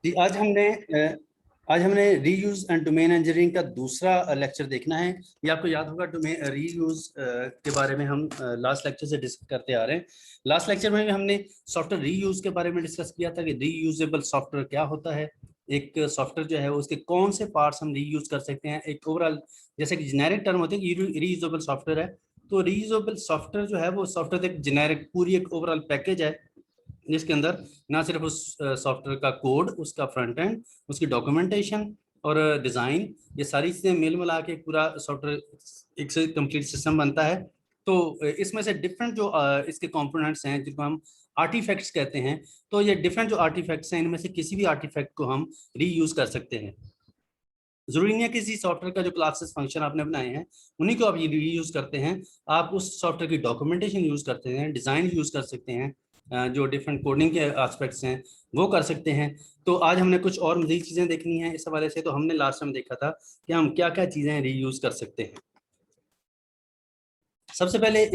जी, आज हमने reuse and domain engineering का दूसरा लेक्चर देखना है। ये आपको याद होगा, डोमेन रीयूज के बारे में हम लास्ट लेक्चर से डिस्कस करते आ रहे हैं। लास्ट लेक्चर में हमने सॉफ्टवेयर रीयूज के बारे में डिस्कस किया था कि रीयूजेबल सॉफ्टवेयर क्या होता है, एक सॉफ्टवेयर जो है वो उसके कौन से पार्ट्स हम रीयूज कर सकते हैं। एक ओवरऑल जैसे कि जेनेरिक टर्म होते हैं कि रीयूजेबल सॉफ्टवेयर है, तो रीयूजेबल सॉफ्टवेयर जो है वो सॉफ्टवेयर एक जेनेरिक पूरी एक ओवरऑल पैकेज है जिसके अंदर ना सिर्फ उस सॉफ्टवेयर का कोड, उसका फ्रंट एंड, उसकी डॉक्यूमेंटेशन और डिज़ाइन, ये सारी चीज़ें मिल मिला के पूरा सॉफ्टवेयर एक से कंप्लीट सिस्टम बनता है। तो इसमें से डिफरेंट जो इसके कंपोनेंट्स हैं जिनको हम आर्टिफैक्ट्स कहते हैं, तो ये डिफरेंट जो आर्टिफैक्ट्स हैं इनमें से किसी भी आर्टिफैक्ट को हम रीयूज कर सकते हैं। जरूरी नहीं है किसी सॉफ्टवेयर का जो क्लासेस फंक्शन आपने बनाए हैं उन्हीं को आप ये रीयूज करते हैं। आप उस सॉफ्टवेयर की डॉक्यूमेंटेशन यूज करते हैं, डिजाइन यूज कर सकते हैं, जो डिफरेंट कोडिंग के एस्पेक्ट्स हैं वो कर सकते हैं। तो आज हमने कुछ और मज़ीद चीज़ें देखनी है इस हवाले से। तो हमने लास्ट टाइम देखा था कि हम क्या क्या चीज़ें रीयूज कर सकते हैं। सबसे पहले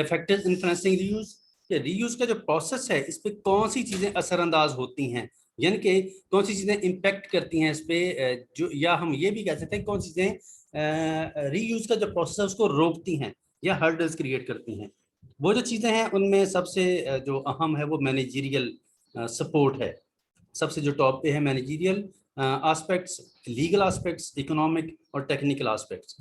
फैक्टर्स इन्फ्लुएंसिंग रीयूज, रीयूज का जो प्रोसेस है इस पे कौन सी चीज़ें असरअंदाज होती हैं, यानी कि कौन सी चीज़ें इम्पेक्ट करती हैं इस पे, जो या हम ये भी कह सकते हैं कौन सी चीज़ें रीयूज का जो प्रोसेस है उसको रोकती हैं या हर्डल्स क्रिएट करती हैं। वो जो चीज़ें हैं उनमें सबसे जो अहम है वो मैनेजरियल सपोर्ट है। सबसे जो टॉप पे है managerial aspects, legal aspects, economic और टेक्निकल एस्पेक्ट्स।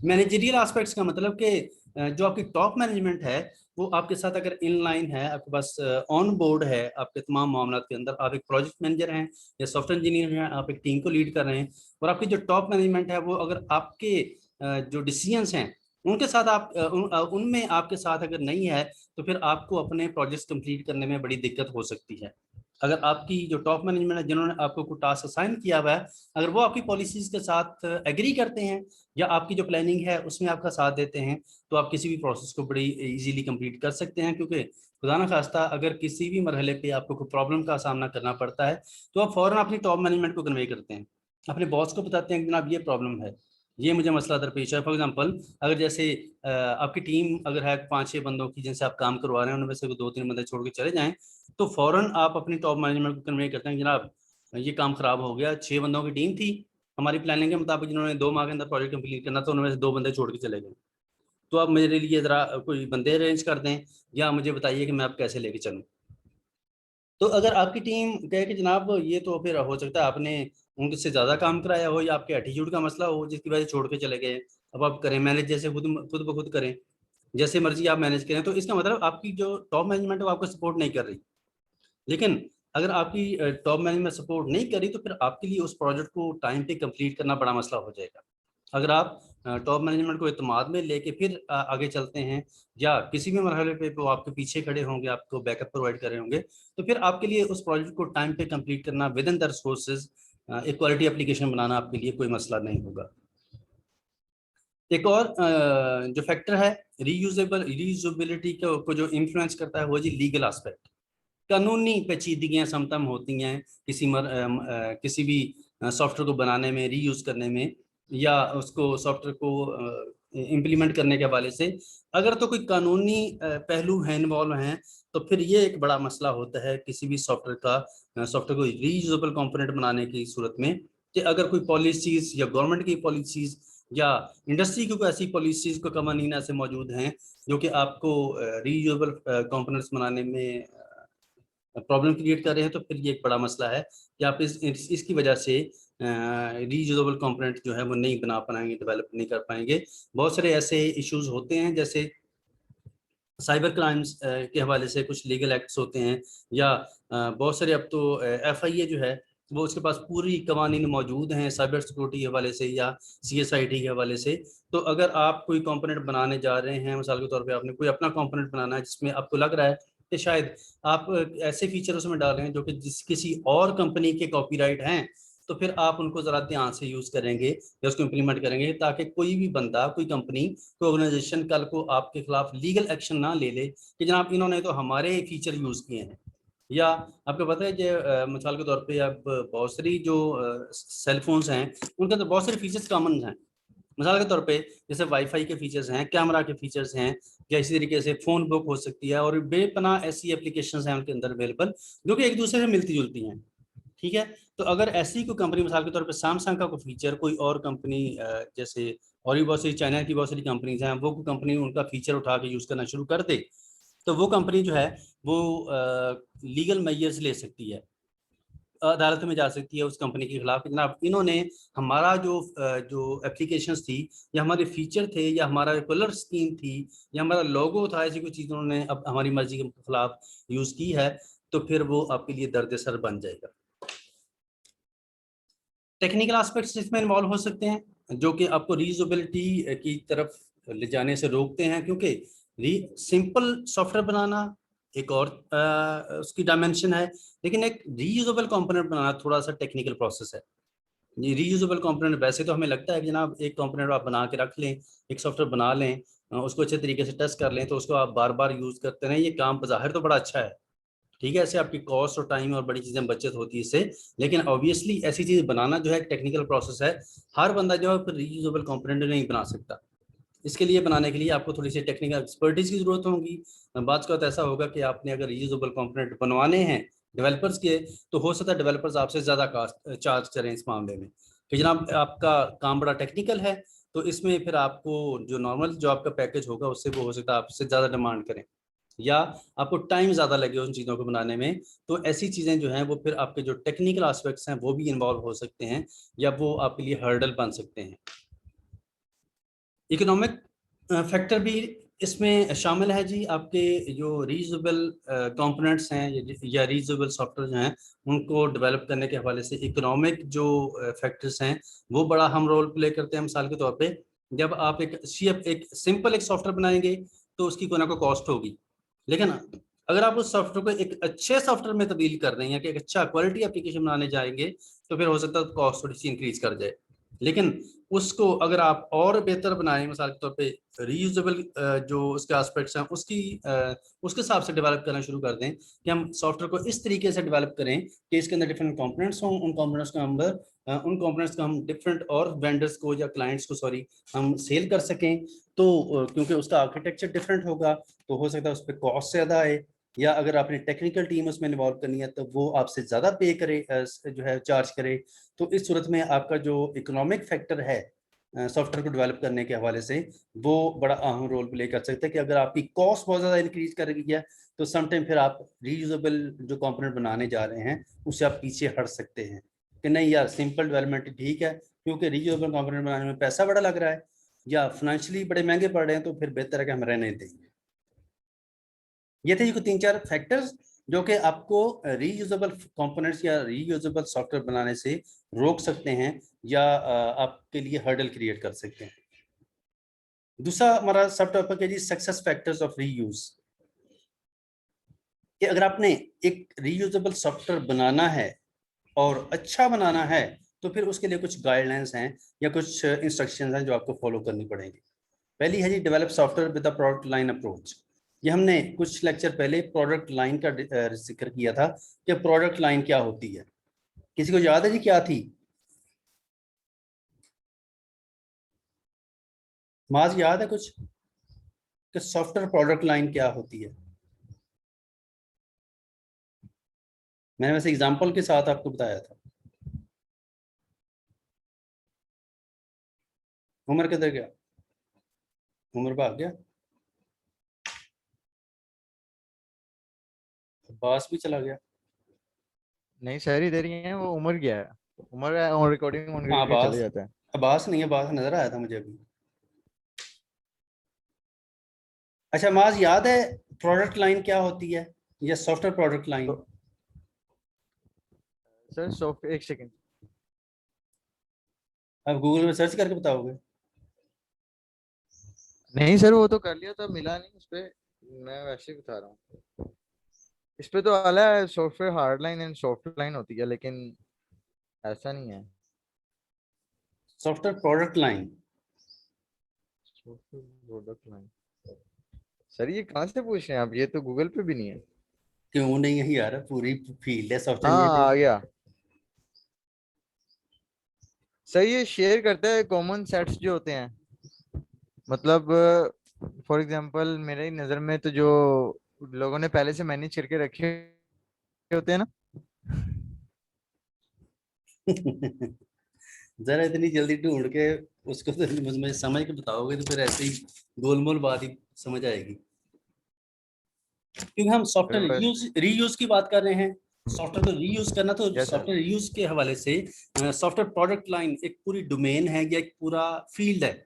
मैनेजरियल एस्पेक्ट्स का मतलब कि जो आपकी टॉप मैनेजमेंट है वो आपके साथ अगर इन लाइन है, आपके पास ऑन बोर्ड है, आपके तमाम मामलों के अंदर आप एक प्रोजेक्ट मैनेजर हैं या सॉफ्टवेयर इंजीनियर हैं, आप एक टीम को लीड कर रहे हैं और आपकी जो टॉप मैनेजमेंट है वो अगर आपके जो डिसीजंस हैं उनके साथ आप उनमें आपके साथ अगर नहीं है तो फिर आपको अपने प्रोजेक्ट्स कंप्लीट करने में बड़ी दिक्कत हो सकती है। अगर आपकी जो टॉप मैनेजमेंट है जिन्होंने आपको कोई टास्क असाइन किया हुआ है, अगर वो आपकी पॉलिसीज के साथ एग्री करते हैं या आपकी जो प्लानिंग है उसमें आपका साथ देते हैं तो आप किसी भी प्रोसेस को बड़ी इजीली कंप्लीट कर सकते हैं। क्योंकि खुदा ना खास्ता अगर किसी भी मरहले पे आपको कोई प्रॉब्लम का सामना करना पड़ता है तो आप फौरन अपनी टॉप मैनेजमेंट को कन्वे करते हैं, अपने बॉस को बताते हैं कि जनाब ये प्रॉब्लम है, ये मुझे मसला दरपेश है। फॉर एग्जांपल अगर जैसे आपकी टीम अगर है 5-6 बंदों की जिनसे आप काम करवा रहे हैं, उनमें से 2-3 बंदे छोड़ के चले जाएं तो फौरन आप अपनी टॉप मैनेजमेंट को कन्वे करते हैं जनाब ये काम खराब हो गया, 6 बंदों की टीम थी हमारी प्लानिंग के मुताबिक, जिन्होंने 2 माह के अंदर प्रोजेक्ट कंप्लीट करना था उनमें से 2 बंदे छोड़ के चले गए, तो आप मेरे लिए जरा कोई बंदे अरेंज कर दें या मुझे बताइए कि मैं आप कैसे लेके चलूँ। तो अगर आपकी टीम कहे कि जनाब ये तो फिर हो सकता है आपने उनसे ज़्यादा काम कराया हो या आपके एटीट्यूड का मसला हो जिसकी वजह से छोड़ के चले गए, अब आप करें मैनेज, जैसे खुद खुद ब खुद करें, जैसे मर्जी आप मैनेज करें, तो इसका मतलब आपकी जो टॉप मैनेजमेंट है वो आपको सपोर्ट नहीं कर रही। लेकिन अगर आपकी टॉप मैनेजमेंट सपोर्ट नहीं करी तो फिर आपके लिए उस प्रोजेक्ट को टाइम पे कंप्लीट करना बड़ा मसला हो जाएगा। अगर आप टॉप मैनेजमेंट को इत्मीनान में लेके फिर आगे चलते हैं या किसी भी मरहले पे वो आपके पीछे खड़े होंगे, आपको बैकअप प्रोवाइड कर रहे होंगे, तो फिर आपके लिए उस प्रोजेक्ट को टाइम पे कंप्लीट करना विद इन द रिसोर्सेज, एक क्वालिटी एप्लीकेशन बनाना आपके लिए कोई मसला नहीं होगा। एक और जो फैक्टर है रीयूजेबिलिटी को जो इन्फ्लुएंस करता है वो जी लीगल एस्पेक्ट। कानूनी पेचीदगियां समतम होती हैं किसी भी सॉफ्टवेयर को बनाने में, रीयूज करने में या उसको सॉफ्टवेयर को इम्प्लीमेंट करने के हवाले से। अगर तो कोई कानूनी पहलू है इन्वॉल्व हैं तो फिर ये एक बड़ा मसला होता है किसी भी सॉफ्टवेयर को रीयूजेबल कंपोनेंट बनाने की सूरत में, कि अगर कोई पॉलिसीज या गवर्नमेंट की पॉलिसीज या इंडस्ट्री की कोई ऐसी पॉलिसीज को कवानीन ऐसे मौजूद हैं जो कि आपको रीयूजेबल कंपोनेंट्स बनाने में प्रॉब्लम क्रिएट कर रहे हैं, तो फिर ये एक बड़ा मसला है कि आप इसकी वजह से रीयूजेबल कंपोनेंट जो है वो नहीं बना पाएंगे, डेवलप नहीं कर पाएंगे। बहुत सारे ऐसे इश्यूज होते हैं जैसे साइबर क्राइम्स के हवाले से कुछ लीगल एक्ट्स होते हैं या बहुत सारे अब तो FIA जो है वो उसके पास पूरी कवानीन मौजूद हैं साइबर सिक्योरिटी के हवाले से या CSIT के हवाले से। तो अगर आप कोई कंपोनेंट बनाने जा रहे हैं, मिसाल के तौर पे आपने कोई अपना कंपोनेंट बनाना है जिसमें आपको लग रहा है कि शायद आप ऐसे फीचर उसमें डाल रहे हैं जो कि किसी और कंपनी के कॉपीराइट हैं, तो फिर आप उनको ज़रा ध्यान से यूज़ करेंगे या उसको इम्प्लीमेंट करेंगे ताकि कोई भी बंदा, कोई कंपनी, कोई ऑर्गेनाइजेशन कल को आपके खिलाफ लीगल एक्शन ना ले ले कि जनाब इन्होंने तो हमारे फीचर यूज़ किए हैं। या आपको पता है कि मिसाल के तौर पे अब बहुत सारी जो सेलफोन्स हैं उनके अंदर बहुत सारे फीचर्स कॉमन हैं। मिसाल के तौर पे जैसे वाईफाई के फीचर्स हैं, कैमरा के फीचर्स हैं, या इसी तरीके से फ़ोन बुक हो सकती है और बेपनाह ऐसी एप्लीकेशंस हैं उनके अंदर अवेलेबल जो कि एक दूसरे से मिलती जुलती हैं। ठीक है। तो अगर ऐसी कोई कंपनी, मिसाल के तौर पे सैमसंग का कोई फीचर कोई और कंपनी, जैसे और भी बहुत सारी चाइना की बहुत सारी कंपनीज हैं, वो कोई कंपनी उनका फीचर उठा के यूज करना शुरू कर दे, तो वो कंपनी जो है वो लीगल मेजर्स ले सकती है, अदालत में जा सकती है उस कंपनी के खिलाफ कि जनाब इन्होंने हमारा जो एप्लीकेशंस थी, या हमारे फीचर थे, या हमारा कलर स्कीम थी, या हमारा लोगो था, ऐसी कोई चीज़ उन्होंने अब हमारी मर्जी के खिलाफ यूज की है, तो फिर वो आपके लिए दर्द सर बन जाएगा। टेक्निकल एस्पेक्ट्स इसमें इन्वॉल्व हो सकते हैं जो कि आपको रीयूजेबिलिटी की तरफ ले जाने से रोकते हैं, क्योंकि सिंपल सॉफ्टवेयर बनाना एक और उसकी डायमेंशन है, लेकिन एक रीयूजेबल कंपोनेंट बनाना थोड़ा सा टेक्निकल प्रोसेस है। ये रीयूजेबल कंपोनेंट वैसे तो हमें लगता है कि जनाब एक कंपोनेंट आप बना के रख लें, एक सॉफ्टवेयर बना लें, उसको अच्छे तरीके से टेस्ट कर लें, तो उसको आप बार बार यूज करते रहें, ये काम बज़ाहिर तो बड़ा अच्छा है, ठीक है, ऐसे आपकी कॉस्ट और टाइम और बड़ी चीजें बचत होती है इससे, लेकिन ऑब्वियसली ऐसी चीज बनाना जो है एक टेक्निकल प्रोसेस है। हर बंदा जो है रीयूजेबल कंपोनेंट नहीं बना सकता। इसके लिए बनाने के लिए आपको थोड़ी सी टेक्निकल एक्सपर्टीज की जरूरत होगी। बात का तो ऐसा होगा कि आपने अगर रीयूजेबल कंपोनेंट बनवाने हैं डेवलपर्स के, तो हो सकता है डेवलपर्स आपसे ज्यादा कास्ट चार्ज करें इस मामले में कि जनाब आपका काम बड़ा टेक्निकल है, तो इसमें फिर आपको जो नॉर्मल जो आपका पैकेज होगा उससे वो हो सकता है आपसे ज्यादा डिमांड करें, या आपको टाइम ज्यादा लगे उन चीजों को बनाने में। तो ऐसी चीजें जो हैं वो फिर आपके जो टेक्निकल एस्पेक्ट्स हैं वो भी इन्वॉल्व हो सकते हैं, या वो आपके लिए हर्डल बन सकते हैं। इकोनॉमिक फैक्टर भी इसमें शामिल है जी। आपके जो रीयूजेबल कंपोनेंट्स हैं या रीयूजेबल सॉफ्टवेयर जो हैं उनको डेवलप करने के हवाले से इकोनॉमिक जो फैक्टर्स हैं वो बड़ा हम रोल प्ले करते हैं। मिसाल के तौर पे जब आप एक सिंपल एक सॉफ्टवेयर बनाएंगे तो उसकी कोई ना कोई कॉस्ट होगी, लेकिन अगर आप उस सॉफ्टवेयर को एक अच्छे सॉफ्टवेयर में तब्दील कर रहे हैं कि एक अच्छा क्वालिटी एप्लीकेशन बनाने जाएंगे, तो फिर हो सकता है कॉस्ट थोड़ी सी इंक्रीज कर जाए। लेकिन उसको अगर आप और बेहतर बनाएं, मिसाल के तौर पे रीयूजेबल जो उसके एस्पेक्ट्स हैं उसके हिसाब से डेवलप करना शुरू कर दें कि हम सॉफ्टवेयर को इस तरीके से डेवलप करें कि इसके अंदर डिफरेंट कंपोनेंट्स हों, उन कंपोनेंट्स को हम डिफरेंट और वेंडर्स को या क्लाइंट्स को सॉरी हम सेल कर सकें, तो क्योंकि उसका आर्किटेक्चर डिफरेंट होगा तो हो सकता है उस पर कॉस्ट ज्यादा आए, या अगर आपने टेक्निकल टीम उसमें इन्वॉल्व करनी है तो वो आपसे ज्यादा पे करे, जो है चार्ज करे। तो इस सूरत में आपका जो इकोनॉमिक फैक्टर है सॉफ्टवेयर को डेवलप करने के हवाले से, वो बड़ा अहम रोल प्ले कर सकता है कि अगर आपकी कॉस्ट बहुत ज़्यादा इंक्रीज कर रही है तो समटाइम फिर आप रीयूजेबल जो कंपोनेंट बनाने जा रहे हैं उससे आप पीछे हट सकते हैं कि नहीं यार सिंपल डेवलपमेंट ठीक है, क्योंकि रीयूजेबल कंपोनेंट बनाने में पैसा बड़ा लग रहा है या फाइनेंशियली बड़े महंगे पड़ रहे हैं, तो फिर बेहतर है कि हम रहने दें। ये थे कुछ तीन चार फैक्टर्स जो कि आपको रीयूजेबल कंपोनेंट्स या रीयूजेबल सॉफ्टवेयर बनाने से रोक सकते हैं, या आपके लिए हर्डल क्रिएट कर सकते हैं। दूसरा हमारा सब टॉपिक है जी सक्सेस फैक्टर्स ऑफ रीयूज, कि अगर आपने एक रीयूजेबल सॉफ्टवेयर बनाना है और अच्छा बनाना है तो फिर उसके लिए कुछ गाइडलाइंस हैं या कुछ इंस्ट्रक्शंस हैं जो आपको फॉलो करनी पड़ेंगी। पहली है जी develop software with the product line approach. ये हमने कुछ लेक्चर पहले प्रोडक्ट लाइन का जिक्र किया था कि प्रोडक्ट लाइन क्या होती है, किसी को याद है जी क्या थी? माज याद है कुछ कि सॉफ्टवेयर प्रोडक्ट लाइन क्या होती है? मैंने वैसे एग्जांपल के साथ आपको बताया था। उमर किधर गया? उमर भाग गया? अब्बास भी चला गया? नहीं सर ही दे रही है, वो उमर गया है। उमर रिकॉर्डिंग ऑन हाँ करके चले अब्बास, जाता है। अब्बास नहीं है, अब्बास नजर आया था मुझे अभी। अच्छा माज याद है प्रोडक्ट लाइन क्या होती है या सॉफ्टवेयर प्रोडक्ट लाइन? तो सर सॉफ्टवेयर, एक सेकंड। आप गूगल में सर्च करके बताओगे? नहीं सर, वो तो कर लिया था, मिला नहीं उस पे। मैं वैसे ही बता रहा हूँ। इस पे तो आला है software hard line and soft line होती है, लेकिन ऐसा नहीं है। Software product line. Software product line. Sir ये कहाँ से पूछ रहे हैं आप? ये तो गूगल पे भी नहीं है। क्यों नहीं है यार, पूरी फील्ड है सॉफ्टवेयर हाँ इंजीनियरिंग। आ गया। सर ये शेयर करता है कॉमन सेट्स जो होते हैं, मतलब फॉर एग्जांपल मेरे नज़र में तो जो लोगों ने पहले से मैनेज करके रखे होते हैं ना, जरा इतनी जल्दी ढूंढ के उसको तो मुझे समझ के बताओगे तो फिर ऐसे ही गोलमोल बात ही समझ आएगी। क्योंकि हम फिर सॉफ्टवेयर बस रीयूज रीयूज की बात कर रहे हैं। सॉफ्टवेयर को रीयूज करना, तो यस सर। सॉफ्टवेयर रीयूज के हवाले से सॉफ्टवेयर प्रोडक्ट लाइन एक पूरी डोमेन है या एक पूरा फील्ड है।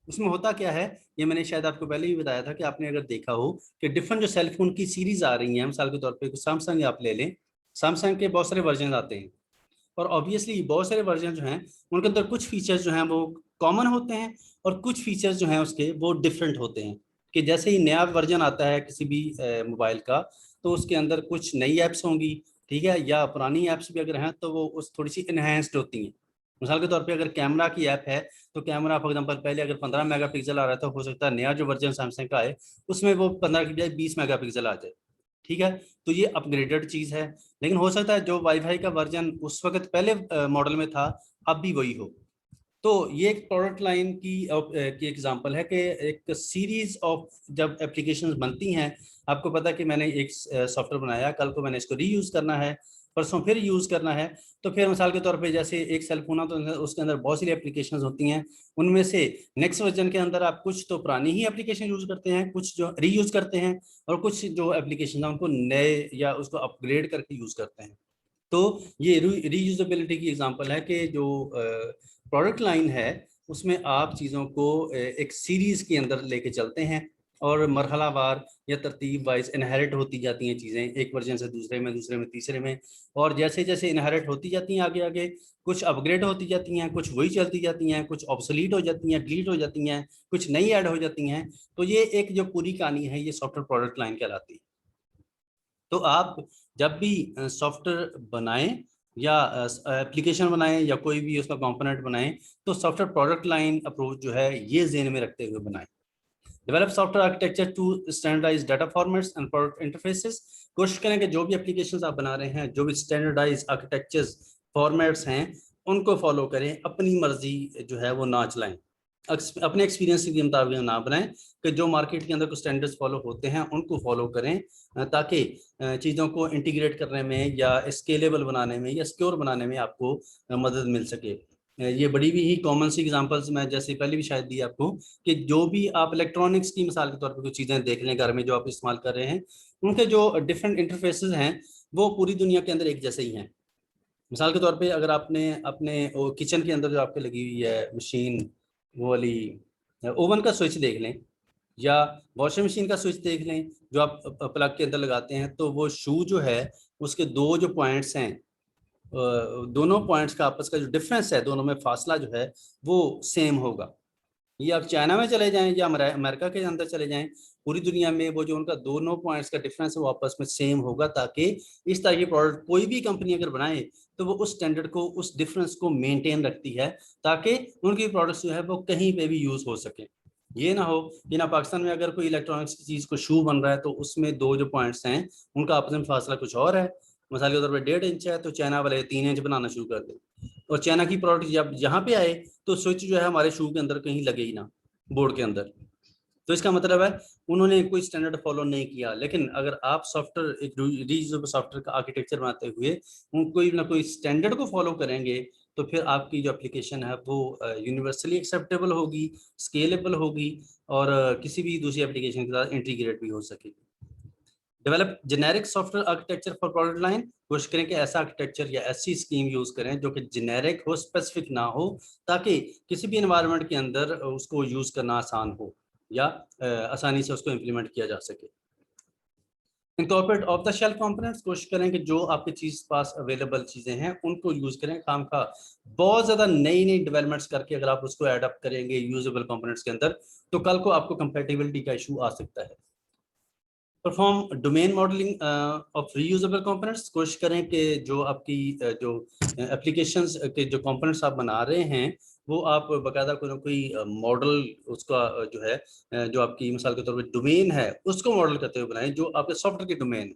उसमें होता क्या है, ये मैंने शायद आपको पहले ही बताया था कि आपने अगर देखा हो कि डिफरेंट जो सेलफोन की सीरीज आ रही हैं, मिसाल के तौर पे सैमसंग आप ले लें, सैमसंग के बहुत सारे वर्जन आते हैं, और ऑब्वियसली बहुत सारे वर्जन जो हैं उनके अंदर कुछ फीचर्स जो हैं वो कॉमन होते हैं, और कुछ फीचर्स जो हैं उसके वो डिफरेंट होते हैं। कि जैसे ही नया वर्जन आता है किसी भी मोबाइल का, तो उसके अंदर कुछ नई ऐप्स होंगी, ठीक है, या पुरानी ऐप्स भी अगर हैं तो वो उस थोड़ी सी इनहेंस्ड होती हैं। मिसाल के तौर पे अगर कैमरा की ऐप है, तो कैमरा फॉर एग्जांपल पहले अगर 15 मेगापिक्सल आ रहा था, हो सकता है नया जो वर्जन सैमसंग का है उसमें वो 15 की बजाय 20 मेगापिक्सल आ जाए, ठीक है। तो ये अपग्रेडेड चीज है। लेकिन हो सकता है जो वाईफाई का वर्जन उस वक्त पहले मॉडल में था, अब भी वही हो। तो ये एक प्रोडक्ट लाइन की एग्जांपल है कि एक सीरीज ऑफ जब एप्लीकेशंस बनती हैं, आपको पता है कि मैंने एक सॉफ्टवेयर बनाया, कल को मैंने इसको रीयूज करना है, परसों फिर यूज करना है। तो फिर मिसाल के तौर पे जैसे एक सेल फोन है तो उसके अंदर बहुत सारी एप्लीकेशंस होती हैं, उनमें से नेक्स्ट वर्जन के अंदर आप कुछ तो पुरानी ही एप्लीकेशन यूज करते हैं, कुछ जो रीयूज करते हैं, और कुछ जो एप्लीकेशन है उनको नए या उसको अपग्रेड करके यूज करते हैं। तो ये रीयूजेबिलिटी की एग्जांपल है कि जो प्रोडक्ट लाइन है उसमें आप चीज़ों को एक सीरीज के अंदर लेके चलते हैं, और मरहलावार या तरतीब वाइज इनहेरिट होती जाती हैं चीज़ें, एक वर्जन से दूसरे में, दूसरे में तीसरे में, और जैसे जैसे इनहेरिट होती जाती हैं आगे आगे, कुछ अपग्रेड होती जाती हैं, कुछ वही चलती जाती हैं, कुछ ऑब्सोलीट हो जाती हैं, डिलीट हो जाती हैं, कुछ नई ऐड हो जाती हैं। तो ये एक जो पूरी कहानी है ये सॉफ्टवेयर प्रोडक्ट लाइन कहलाती है। तो आप जब भी सॉफ्टवेयर बनाएं या एप्लीकेशन बनाएं या कोई भी उसका कंपोनेंट बनाएं, तो सॉफ्टवेयर प्रोडक्ट लाइन अप्रोच जो है ये ज़हन में रखते हुए बनाएं। Develop software architecture to standardise data formats and product interfaces. कोशिश करें कि जो भी एप्लीकेशंस आप बना रहे हैं, जो भी स्टैंडर्डाइज आर्किटेक्चर्स फॉर्मेट्स हैं, उनको फॉलो करें, अपनी मर्जी जो है वो ना चलाएं, अपने एक्सपीरियंस के मुताबिक ना बनाएं, कि जो मार्केट के अंदर कुछ स्टैंडर्ड्स फॉलो होते हैं उनको फॉलो करें, ताकि चीज़ों को इंटीग्रेट करने में या स्केलेबल बनाने में या सिक्योर बनाने में आपको मदद मिल सके। ये बड़ी भी ही कॉमन सी एग्जांपल्स मैं जैसे पहले भी शायद दी आपको, कि जो भी आप इलेक्ट्रॉनिक्स की मिसाल के तौर पर कुछ चीज़ें देख लें घर में जो आप इस्तेमाल कर रहे हैं, उनके जो डिफरेंट इंटरफेसेस हैं वो पूरी दुनिया के अंदर एक जैसे ही हैं। मिसाल के तौर पे अगर आपने अपने किचन के अंदर जो आपके लगी हुई है मशीन, वो वाली ओवन का स्विच देख लें, या वॉशिंग मशीन का स्विच देख लें जो आप प्लग के अंदर लगाते हैं, तो वो शू जो है उसके दो जो पॉइंट्स हैं, दोनों पॉइंट्स का आपस का जो डिफरेंस है, दोनों में फासला जो है वो सेम होगा। ये आप चाइना में चले जाएं या अमेरिका के अंदर चले जाएं, पूरी दुनिया में वो जो उनका दोनों पॉइंट्स का डिफरेंस है वो आपस में सेम होगा, ताकि इस तरह की प्रोडक्ट कोई भी कंपनी अगर बनाए तो वो उस स्टैंडर्ड को, उस डिफरेंस को मेंटेन रखती है, ताकि उनकी प्रोडक्ट्स जो है वो कहीं पे भी यूज हो सके। ये ना हो कि ना पाकिस्तान में अगर कोई इलेक्ट्रॉनिक्स की चीज को शू बन रहा है तो उसमें दो जो पॉइंट्स हैं उनका आपस में फासला कुछ और है, मिसाल के तौर पर 1.5 इंच है तो चाइना वाले 3 इंच बनाना शुरू कर दे, और चाइना की प्रोडक्ट जब यहाँ पे आए तो स्विच जो है हमारे शू के अंदर कहीं लगे ही ना, बोर्ड के अंदर। तो इसका मतलब है उन्होंने कोई स्टैंडर्ड फॉलो नहीं किया। लेकिन अगर आप सॉफ्टवेयर एक रीयूजेबल सॉफ्टवेयर का आर्किटेक्चर बनाते हुए कोई ना कोई स्टैंडर्ड को फॉलो करेंगे, तो फिर आपकी जो एप्लीकेशन है वो यूनिवर्सली एक्सेप्टेबल होगी, स्केलेबल होगी, और किसी भी दूसरी एप्लीकेशन के साथ इंटीग्रेट भी हो सकेगी। Develop generic software architecture for product line. कोशिश करें कि ऐसा आर्किटेक्चर या ऐसी स्कीम यूज करें जो कि जेनेरिक हो, स्पेसिफिक ना हो, ताकि किसी भी एनवायरनमेंट के अंदर उसको यूज करना आसान हो, या आसानी से उसको इम्प्लीमेंट किया जा सके। Incorporate of the shelf components. कोशिश करें कि जो आपके चीज पास अवेलेबल चीजें हैं उनको यूज करें, काम का बहुत ज्यादा नई नई डेवलपमेंट्स करके अगर आप उसको एडअप करेंगे यूजेबल कंपोनेंट्स के अंदर, तो कल को आपको कंपेटिबिलिटी का इशू आ सकता है। Perform domain modelling of reusable components. कोशिश करें कि जो आपकी जो एप्लीकेशंस के जो कंपोनेंट्स आप बना रहे हैं वो आप बाकायदा कोई ना कोई मॉडल उसका जो है जो आपकी मिसाल के तौर पे डोमेन है उसको मॉडल करते हुए बनाएं, जो आपके सॉफ्टवेयर की डोमेन है।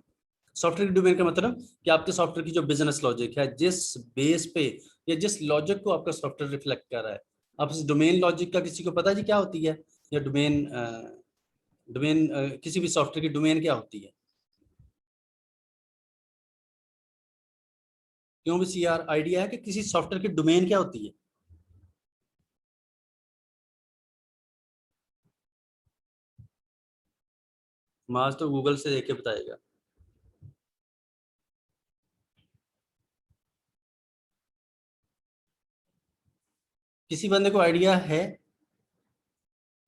सॉफ्टवेयर की डोमेन का मतलब कि आपके सॉफ्टवेयर की जो बिजनेस लॉजिक है, जिस बेस पे या जिस लॉजिक को आपका सॉफ्टवेयर रिफ्लेक्ट कर रहा है। आप इस डोमेन लॉजिक का किसी को पता है जी क्या होती है, या डोमेन डोमेन किसी भी सॉफ्टवेयर की डोमेन क्या होती है? क्यों भी CR आइडिया है कि किसी सॉफ्टवेयर की डोमेन क्या होती है। माज तो गूगल से देख के बताएगा। किसी बंदे को आइडिया है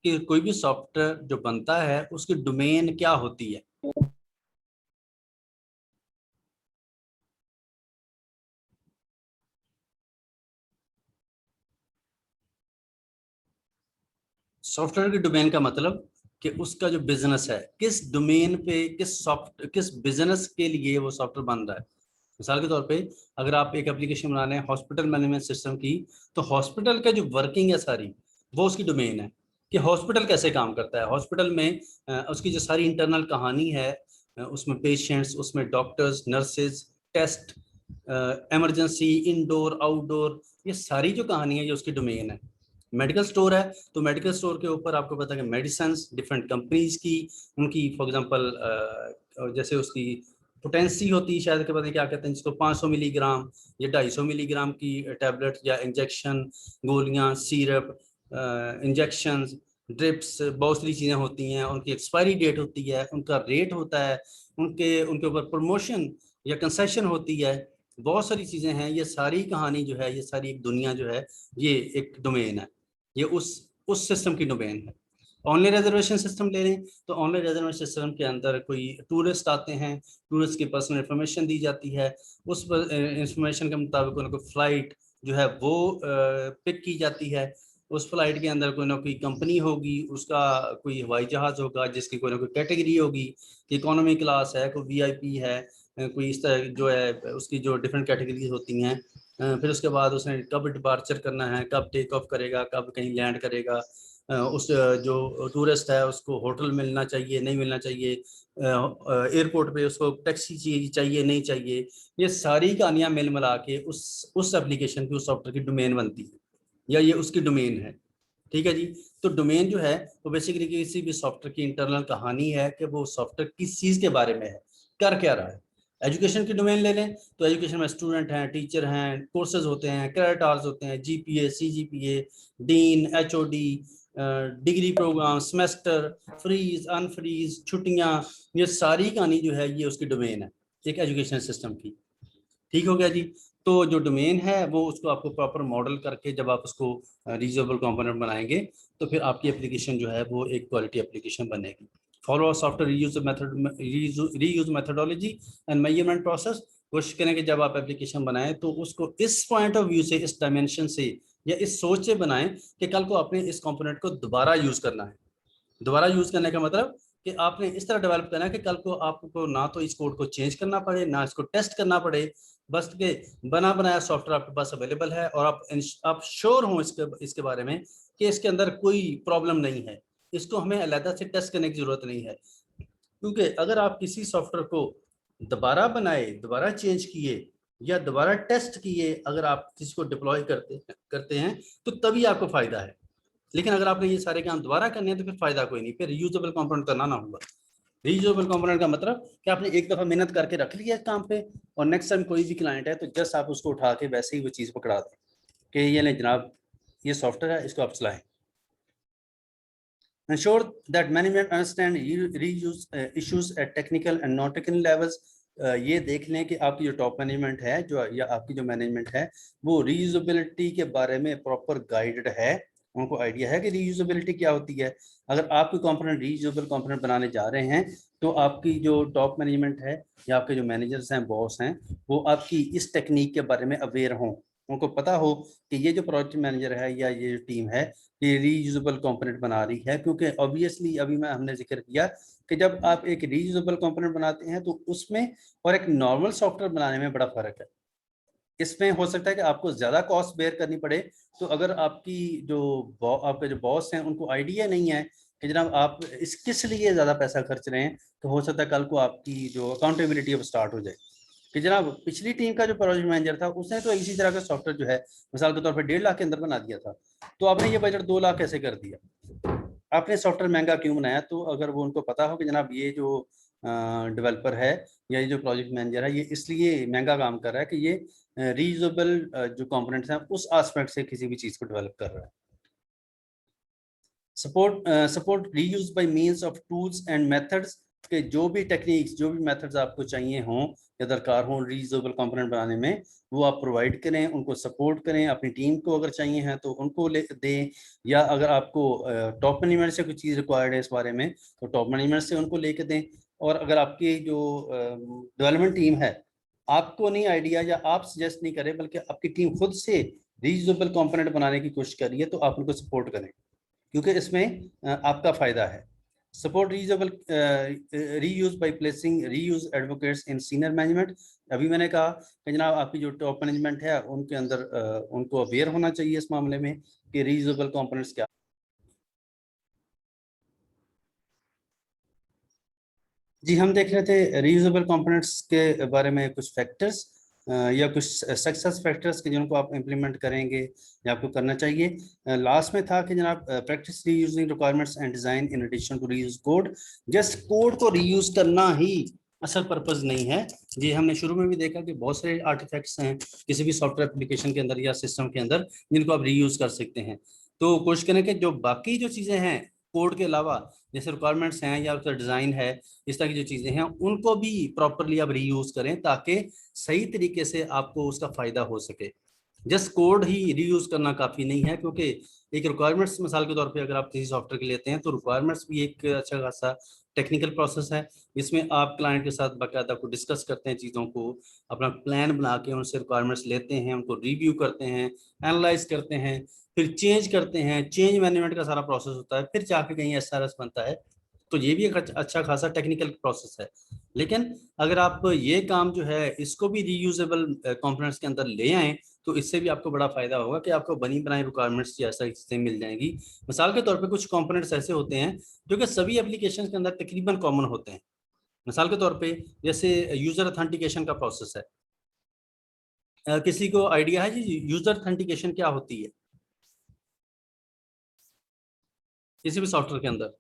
कि कोई भी सॉफ्टवेयर जो बनता है उसकी डोमेन क्या होती है। सॉफ्टवेयर की डोमेन का मतलब कि उसका जो बिजनेस है किस डोमेन पे, किस बिजनेस के लिए वो सॉफ्टवेयर बन रहा है। मिसाल के तौर पे अगर आप एक एप्लीकेशन बना रहे हैं हॉस्पिटल मैनेजमेंट सिस्टम की, तो हॉस्पिटल का जो वर्किंग है सारी, वो उसकी डोमेन है कि हॉस्पिटल कैसे काम करता है। हॉस्पिटल में उसकी जो सारी इंटरनल कहानी है, उसमें पेशेंट्स, उसमें doctors, nurses, test, emergency, indoor outdoor, ये सारी जो कहानी है ये उसकी डोमेन है। मेडिकल स्टोर है तो मेडिकल स्टोर के ऊपर आपको पता है कि मेडिसिन डिफरेंट कंपनीज की, उनकी फॉर एग्जांपल जैसे उसकी पोटेंसी होती है, शायद के पता नहीं क्या कहते हैं जिसको, 500 मिलीग्राम या 250 मिलीग्राम की टैबलेट या इंजेक्शन, गोलियां, सिरप, इंजेक्शन, ड्रिप्स, बहुत सारी चीज़ें होती हैं। उनकी एक्सपायरी डेट होती है, उनका रेट होता है, उनके उनके ऊपर प्रमोशन या कंसेशन होती है, बहुत सारी चीज़ें हैं। ये सारी कहानी जो है, ये सारी एक दुनिया जो है, ये एक डोमेन है। ये उस सिस्टम की डोमेन है। ऑनलाइन रिजर्वेशन सिस्टम ले लें तो ऑनलाइन रिजर्वेशन सिस्टम के अंदर कोई टूरिस्ट आते हैं, टूरिस्ट की पर्सनल इंफॉर्मेशन दी जाती है, उस इंफॉर्मेशन के मुताबिक उनको फ्लाइट जो है वो पिक की जाती है। उस फ्लाइट के अंदर कोई ना कोई कंपनी होगी, उसका कोई हवाई जहाज होगा जिसकी कोई ना कोई कैटेगरी होगी, कि इकोनॉमी क्लास है, कोई VIP है, कोई इस तरह जो है उसकी जो डिफरेंट कैटेगरी होती हैं। फिर उसके बाद उसने कब डिपार्चर करना है, कब टेक ऑफ करेगा, कब कहीं लैंड करेगा, उस जो टूरिस्ट है उसको होटल मिलना चाहिए नहीं मिलना चाहिए, एयरपोर्ट पे उसको टैक्सी चाहिए नहीं चाहिए। ये सारी कहानियां मिल मिला के उस एप्लीकेशन की, उस सॉफ्टवेयर की डोमेन बनती है, या ये उसकी डोमेन है। ठीक है जी। तो डोमेन जो है वो बेसिकली किसी भी सॉफ्टवेयर की इंटरनल कहानी है कि वो सॉफ्टवेयर किस चीज के बारे में है, कर क्या रहा है। एजुकेशन की डोमेन ले लें तो एजुकेशन में स्टूडेंट हैं, टीचर हैं, कोर्सेज होते हैं, क्रेडिट आवर्स होते हैं, GPA, CGPA, dean, HOD, degree programme, semester, freeze, unfreeze, छुट्टियां, ये सारी कहानी जो है ये उसकी डोमेन है एक एजुकेशन सिस्टम की। ठीक हो गया जी। तो जो डोमेन है वो उसको आपको प्रॉपर मॉडल करके जब आप उसको रीयूजेबल कंपोनेंट बनाएंगे तो फिर आपकी एप्लीकेशन जो है वो एक क्वालिटी एप्लीकेशन बनेगी। Follow software reuse methodology and measurement process. कोशिश करें कि जब आप एप्लीकेशन बनाएं तो उसको इस पॉइंट ऑफ व्यू से, इस डायमेंशन से या इस सोच से बनाएं कि कल को आपने इस कंपोनेंट को दोबारा यूज करना है। दोबारा यूज करने का मतलब कि आपने इस तरह डेवलप करना है कि कल को आपको ना तो इस कोड को चेंज करना पड़े, ना इसको टेस्ट करना पड़े, बस के बना बनाया सॉफ्टवेयर आपके पास अवेलेबल है और आप श्योर हो इसके बारे में कि इसके अंदर कोई प्रॉब्लम नहीं है, इसको हमें अलग से टेस्ट करने की जरूरत नहीं है। क्योंकि अगर आप किसी सॉफ्टवेयर को दोबारा बनाए, दोबारा चेंज किए या दोबारा टेस्ट किए, अगर आप किसी को डिप्लॉय करते हैं तो तभी आपको फायदा है। लेकिन अगर आपने ये सारे काम दोबारा करने हैं तो फिर फायदा कोई नहीं, फिर रीयूजेबल कंपोनेंट करना ना होगा। रीयूजेबल कंपोनेंट का मतलब कि आपने एक दफा मेहनत करके रख लिया इस काम पे, और नेक्स्ट टाइम कोई भी क्लाइंट है तो जस्ट आप उसको उठा के वैसे ही वो चीज पकड़ा दें कि ये ले जनाब, ये सॉफ्टवेयर है, इसको आप चलाएं। Ensure that management understand reuse issues at technical and non-technical levels. ये देख लें कि आपकी जो टॉप मैनेजमेंट है, जो या आपकी जो मैनेजमेंट है, वो रीयूजेबिलिटी के बारे में प्रॉपर गाइडेड है, उनको आइडिया है कि रीयूजेबिलिटी क्या होती है। अगर आप कोई कंपोनेंट रीयूजेबल कंपोनेंट बनाने जा रहे हैं तो आपकी जो टॉप मैनेजमेंट है या आपके जो मैनेजर्स हैं, बॉस हैं, वो आपकी इस टेक्निक के बारे में अवेयर हों, उनको पता हो कि ये जो प्रोजेक्ट मैनेजर है या ये जो टीम है ये रीयूजेबल कंपोनेंट बना रही है। क्योंकि ऑब्वियसली अभी हमने जिक्र किया कि जब आप एक रीयूजेबल कंपोनेंट बनाते हैं तो उसमें और एक नॉर्मल सॉफ्टवेयर बनाने में बड़ा फर्क है। इसमें हो सकता है कि आपको ज्यादा कॉस्ट बेयर करनी पड़े, तो अगर आपके जो बॉस हैं उनको आइडिया नहीं है कि जनाब आप इस किस लिए ज्यादा पैसा खर्च रहे हैं, तो हो सकता है कल को आपकी जो अकाउंटेबिलिटी अब स्टार्ट हो जाए कि जनाब पिछली टीम का जो प्रोजेक्ट मैनेजर था उसने तो इसी तरह का सॉफ्टवेयर जो है मिसाल के तौर पर 1.5 लाख के अंदर बना दिया था, तो आपने ये बजट 2 लाख कैसे कर दिया, आपने सॉफ्टवेयर महंगा क्यों बनाया। तो अगर वो उनको पता हो कि जनाब ये जो डेवलपर है या ये जो प्रोजेक्ट मैनेजर है ये इसलिए महंगा काम कर रहा है कि ये रीयूजेबल जो कंपोनेंट्स हैं उस एस्पेक्ट से किसी भी चीज को डेवलप कर रहा है। Support reuse by means of tools and methods, के जो भी टेक्निक्स जो भी मेथड्स आपको चाहिए हों या दरकार हों रीयूजेबल कंपोनेंट बनाने में, वो आप प्रोवाइड करें, उनको सपोर्ट करें। अपनी टीम को अगर चाहिए हैं तो उनको ले दें, या अगर आपको टॉप मैनेजमेंट से कोई चीज़ रिक्वायर्ड है इस बारे में तो टॉप मैनेजमेंट से उनको लेके दें। और अगर आपकी जो डेवलपमेंट टीम है आपको नहीं आइडिया या आप सजेस्ट नहीं करें बल्कि आपकी टीम खुद से रीयूजेबल कंपोनेंट बनाने की कोशिश कर रही है तो आप उनको सपोर्ट करें, क्योंकि इसमें आपका फायदा है। Support reusable reuse by placing reuse advocates in senior management. अभी मैंने कहा कि जनाब आपकी जो टॉप मैनेजमेंट है उनके अंदर उनको अवेयर होना चाहिए इस मामले में कि रीयूजेबल कंपोनेंट्स क्या। जी हम देख रहे थे रीयूजेबल कंपोनेंट्स के बारे में कुछ फैक्टर्स या कुछ सक्सेस फैक्टर्स के जिनको आप इम्प्लीमेंट करेंगे या आपको करना चाहिए। लास्ट में था कि जनाब practice reusing requirements and design in addition to reuse code. Just code को रीयूज करना ही असल पर्पस नहीं है। जी हमने शुरू में भी देखा कि बहुत सारे आर्टिफैक्ट्स हैं किसी भी सॉफ्टवेयर एप्लीकेशन के अंदर या सिस्टम के अंदर जिनको आप रीयूज कर सकते हैं। तो कोशिश करें कि जो बाकी जो चीज़ें हैं कोड के अलावा, जैसे रिक्वायरमेंट्स हैं या उसका डिज़ाइन है, इस तरह की जो चीज़ें हैं उनको भी प्रॉपरली आप रीयूज करें ताकि सही तरीके से आपको उसका फ़ायदा हो सके। जस्ट कोड ही रीयूज करना काफ़ी नहीं है, क्योंकि एक रिक्वायरमेंट्स मिसाल के तौर पे अगर आप किसी सॉफ्टवेयर के लेते हैं तो रिक्वायरमेंट्स भी एक अच्छा खासा टेक्निकल प्रोसेस है, जिसमें आप क्लाइंट के साथ बाकायदा को डिस्कस करते हैं, चीज़ों को अपना प्लान बना के उनसे रिक्वायरमेंट्स लेते हैं, उनको रिव्यू करते हैं, एनालाइज करते हैं, फिर चेंज करते हैं। चेंज मैनेजमेंट का सारा प्रोसेस होता है, फिर जाके कहीं एसआरएस बनता है। तो ये भी एक अच्छा खासा टेक्निकल प्रोसेस है। लेकिन अगर आप ये काम जो है इसको भी रीयूजेबल कंपोनेंट्स के अंदर ले आएँ तो इससे भी आपको बड़ा फायदा होगा कि आपको बनी बनाई रिक्वायरमेंट्स जैसा चीज़ें मिल जाएंगी। मिसाल के तौर पे कुछ कंपोनेंट्स ऐसे होते हैं जो कि सभी एप्लीकेशन के अंदर तकरीबन कॉमन होते हैं। मिसाल के तौर पे जैसे यूजर अथेंटिकेशन का प्रोसेस है। किसी को आइडिया है जी यूजर अथेंटिकेशन क्या होती है किसी भी सॉफ्टवेयर के अंदर?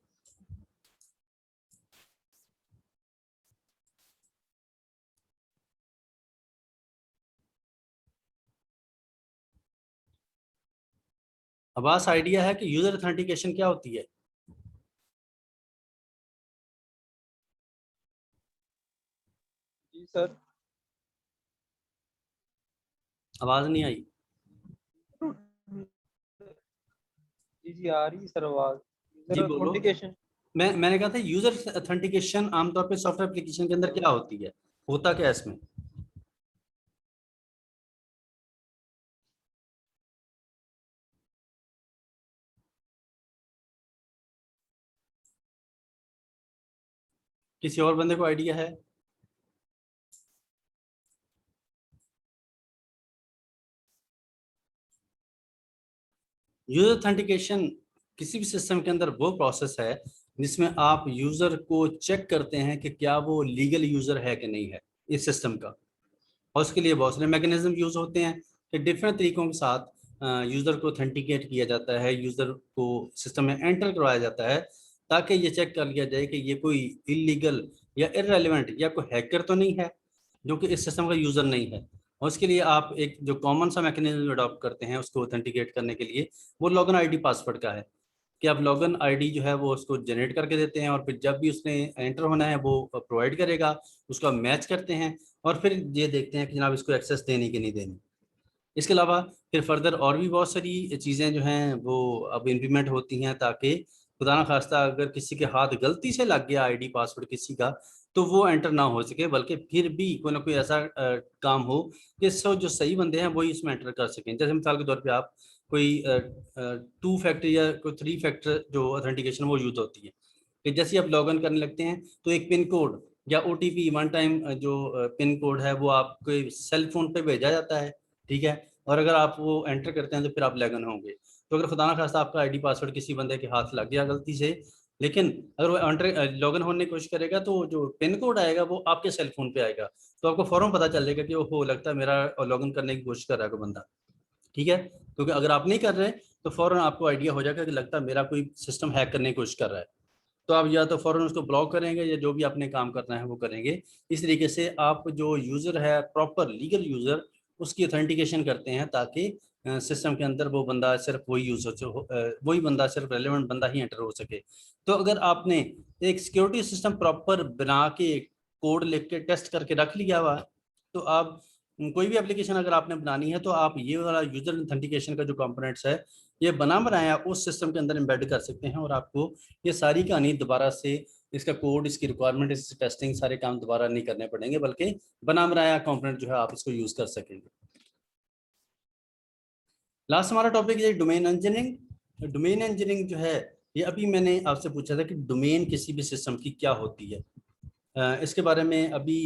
आवाज आइडिया है कि यूजर अथेंटिकेशन क्या होती है? जी सर। आवाज नहीं आई। जी जी आ रही सर आवाज। जी बोलो। ऑथेंटिकेशन। मैंने कहा था यूजर अथेंटिकेशन आमतौर पे सॉफ्टवेयर एप्लीकेशन के अंदर क्या होती है, होता क्या है इसमें? किसी और बंदे को आइडिया है? यूजर अथेंटिकेशन किसी भी सिस्टम के अंदर वो प्रोसेस है जिसमें आप यूजर को चेक करते हैं कि क्या वो लीगल यूजर है कि नहीं है इस सिस्टम का। और उसके लिए बहुत सारे मैकेनिज्म यूज होते हैं कि डिफरेंट तरीकों के साथ यूजर को ऑथेंटिकेट किया जाता है, यूजर को सिस्टम में एंटर करवाया जाता है ताकि ये चेक कर लिया जाए कि ये कोई इलीगल या इररेलेवेंट या कोई हैकर तो नहीं है जो कि इस सिस्टम का यूजर नहीं है। और उसके लिए आप एक जो कॉमन सा मैकेनिज्म अडॉप्ट करते हैं उसको ऑथेंटिकेट करने के लिए, वो लॉगिन आईडी पासवर्ड का है कि आप लॉगिन आईडी जो है वो उसको जनरेट करके देते हैं और फिर जब भी उसने एंटर होना है वो प्रोवाइड करेगा, उसका मैच करते हैं और फिर ये देखते हैं कि जनाब इसको एक्सेस देनी कि नहीं देनी। इसके अलावा फिर फर्दर और भी बहुत सारी चीज़ें जो हैं वो अब इम्प्लीमेंट होती हैं ताकि खुदा ना खास्ता अगर किसी के हाथ गलती से लग गया आईडी पासवर्ड किसी का तो वो एंटर ना हो सके, बल्कि फिर भी कोई ना कोई ऐसा काम हो कि जो सही बंदे हैं वही इसमें एंटर कर सकें। जैसे मिसाल के तौर पे आप कोई 2 फैक्टर या कोई 3 फैक्टर जो ऑथेंटिकेशन वो यूज होती है कि जैसे ही आप लॉगिन करने लगते हैं तो एक पिन कोड या ओटीपी वन टाइम जो पिन कोड है वो आपके सेल फोन पे भेजा जाता है, ठीक है। और अगर आप वो एंटर करते हैं तो फिर आप लॉगिन होंगे। तो अगर खुदा ना खास्ता आपका आईडी पासवर्ड किसी बंदे के हाथ लग गया गलती से, लेकिन अगर वो एंटर लॉगिन होने की कोशिश करेगा तो जो पिन कोड आएगा वो आपके सेल फोन पे आएगा, तो आपको फौरन पता चल जाएगा कि ओहो लगता है मेरा लॉगिन करने की कोशिश कर रहा है कोई बंदा, ठीक है। क्योंकि अगर आप नहीं कर रहे तो फौरन आपको आइडिया हो जाएगा कि लगता है मेरा कोई सिस्टम हैक करने की कोशिश कर रहा है। तो आप या तो फौरन उसको ब्लॉक करेंगे या जो भी आपने काम करना है वो करेंगे। इस तरीके से आप जो यूज़र है प्रॉपर लीगल यूज़र उसकी ऑथेंटिकेशन करते हैं ताकि सिस्टम के अंदर वो बंदा सिर्फ वही यूज हो, वही बंदा सिर्फ रेलेवेंट बंदा ही एंटर हो सके। तो अगर आपने एक सिक्योरिटी सिस्टम प्रॉपर बना के कोड लिख के टेस्ट करके रख लिया हुआ, तो आप कोई भी एप्लीकेशन अगर आपने बनानी है तो आप ये वाला यूजर ऑथेंटिकेशन का जो कंपोनेंट्स है ये बना बनाया उस सिस्टम के अंदर एम्बेड कर सकते हैं, और आपको ये सारी कहानी दोबारा से इसका कोड, इसकी रिक्वायरमेंट, इसकी टेस्टिंग, सारे काम दोबारा नहीं करने पड़ेंगे, बल्कि बना बनाया कंपोनेंट जो है आप इसको यूज कर सकेंगे। लास्ट हमारा टॉपिक है डोमेन इंजीनियरिंग। डोमेन इंजीनियरिंग जो है ये अभी मैंने आपसे पूछा था कि डोमेन किसी भी सिस्टम की क्या होती है। इसके बारे में अभी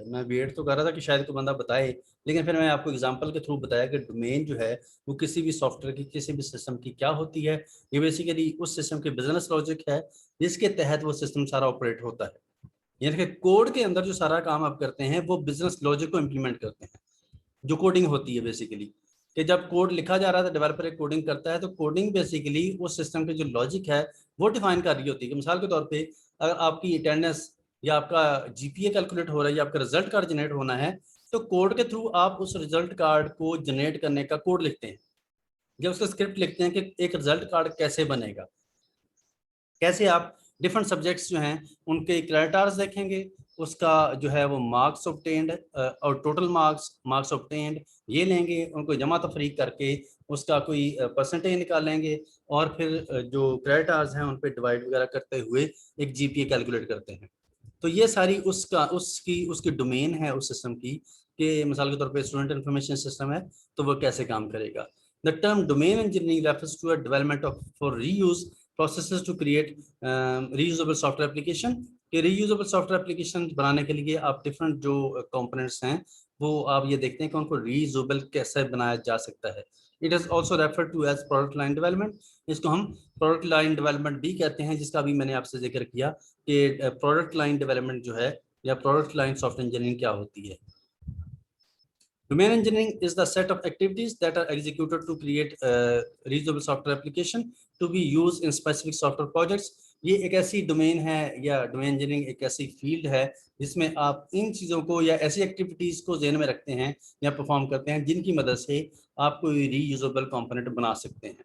मैं वेट तो कर रहा था कि शायद कोई बंदा बताए, लेकिन फिर मैं आपको एग्जांपल के थ्रू बताया कि डोमेन जो है वो किसी भी सॉफ्टवेयर की, किसी भी सिस्टम की क्या होती है। ये बेसिकली उस सिस्टम के बिजनेस लॉजिक है जिसके तहत वो सिस्टम सारा ऑपरेट होता है। यानी कि कोड के अंदर जो सारा काम आप करते हैं वो बिजनेस लॉजिक को इम्प्लीमेंट करते हैं, जो कोडिंग होती है बेसिकली। कि जब कोड लिखा जा रहा था, डेवलपर एक कोडिंग करता है, तो कोडिंग बेसिकली उस सिस्टम के जो लॉजिक है वो डिफाइन कर रही होती है। कि मिसाल के तौर पे अगर आपकी अटेंडेंस या आपका जीपीए कैलकुलेट हो रहा है या आपका रिजल्ट कार्ड जनरेट होना है, तो कोड के थ्रू आप उस रिजल्ट कार्ड को जनरेट करने का कोड लिखते हैं, जब उसका स्क्रिप्ट लिखते हैं कि एक रिजल्ट कार्ड कैसे बनेगा, कैसे आप डिफरेंट सब्जेक्ट्स जो हैं उनके क्रेडिटर्स देखेंगे, उसका जो है वो मार्क्स ऑब्टेन्ड और टोटल मार्क्स ऑब्टेन्ड ये लेंगे, उनको जमा तफरीक करके उसका कोई परसेंटेज निकालेंगे, और फिर जो क्रेडिटर्स हैं उन पे डिवाइड वगैरह करते हुए एक जीपीए कैलकुलेट करते हैं। तो ये सारी उसकी डोमेन है उस सिस्टम की, कि मिसाल के तौर पे स्टूडेंट इंफॉर्मेशन सिस्टम है तो वो कैसे काम करेगा। The term domain engineering refers to a development of for reuse processes to create reusable software application. कि रीयूजेबल सॉफ्टवेयर एप्लीकेशन बनाने के लिए आप डिफरेंट जो कंपोनेंट्स हैं वो आप ये देखते हैं कि उनको रीयूजेबल कैसे बनाया जा सकता है। It is also refer to as product line development. इसको हम प्रोडक्ट लाइन डेवलपमेंट भी कहते हैं, जिसका भी मैंने आपसे जिक्र किया कि प्रोडक्ट लाइन डेवलपमेंट जो है या प्रोडक्ट लाइन सॉफ्टवेयर इंजीनियरिंग क्या होती है। Domain engineering is the set of activities that are executed to create a reusable software application to be used in specific software projects. ये एक ऐसी डोमेन है या डोमेन इंजीनियरिंग एक ऐसी फील्ड है जिसमें आप इन चीज़ों को या ऐसी एक्टिविटीज़ को ध्यान में रखते हैं या परफॉर्म करते हैं जिनकी मदद से आप कोई रीयूजेबल कंपोनेंट बना सकते हैं।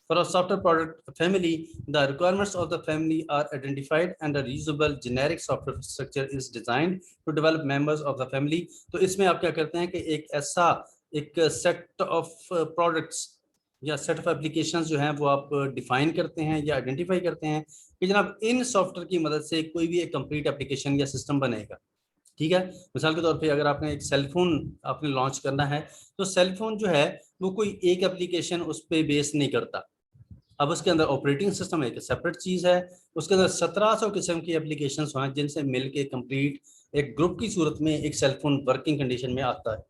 For a software product family, the requirements of the family are identified and a reusable generic software structure is designed to develop members of the family. तो इसमें आप क्या करते हैं कि एक ऐसा एक सेट ऑफ प्रोडक्ट्स या सेट ऑफ एप्लीकेशंस जो हैं वो आप डिफाइन करते हैं या आइडेंटिफाई करते हैं कि जनाब इन सॉफ्टवेयर की मदद से कोई भी एक कंप्लीट एप्लीकेशन या सिस्टम बनेगा। ठीक है, मिसाल के तौर पे अगर आपने एक सेल फोन आपने लॉन्च करना है, तो सेल फोन जो है वो कोई एक एप्लीकेशन उस पर बेस नहीं करता। अब उसके अंदर ऑपरेटिंग सिस्टम एक सेपरेट चीज़ है, उसके अंदर 1700 किस्म की एप्लीकेशंस हैं जिनसे मिलके कंप्लीट एक ग्रुप की सूरत में एक सेलफोन वर्किंग कंडीशन में आता है।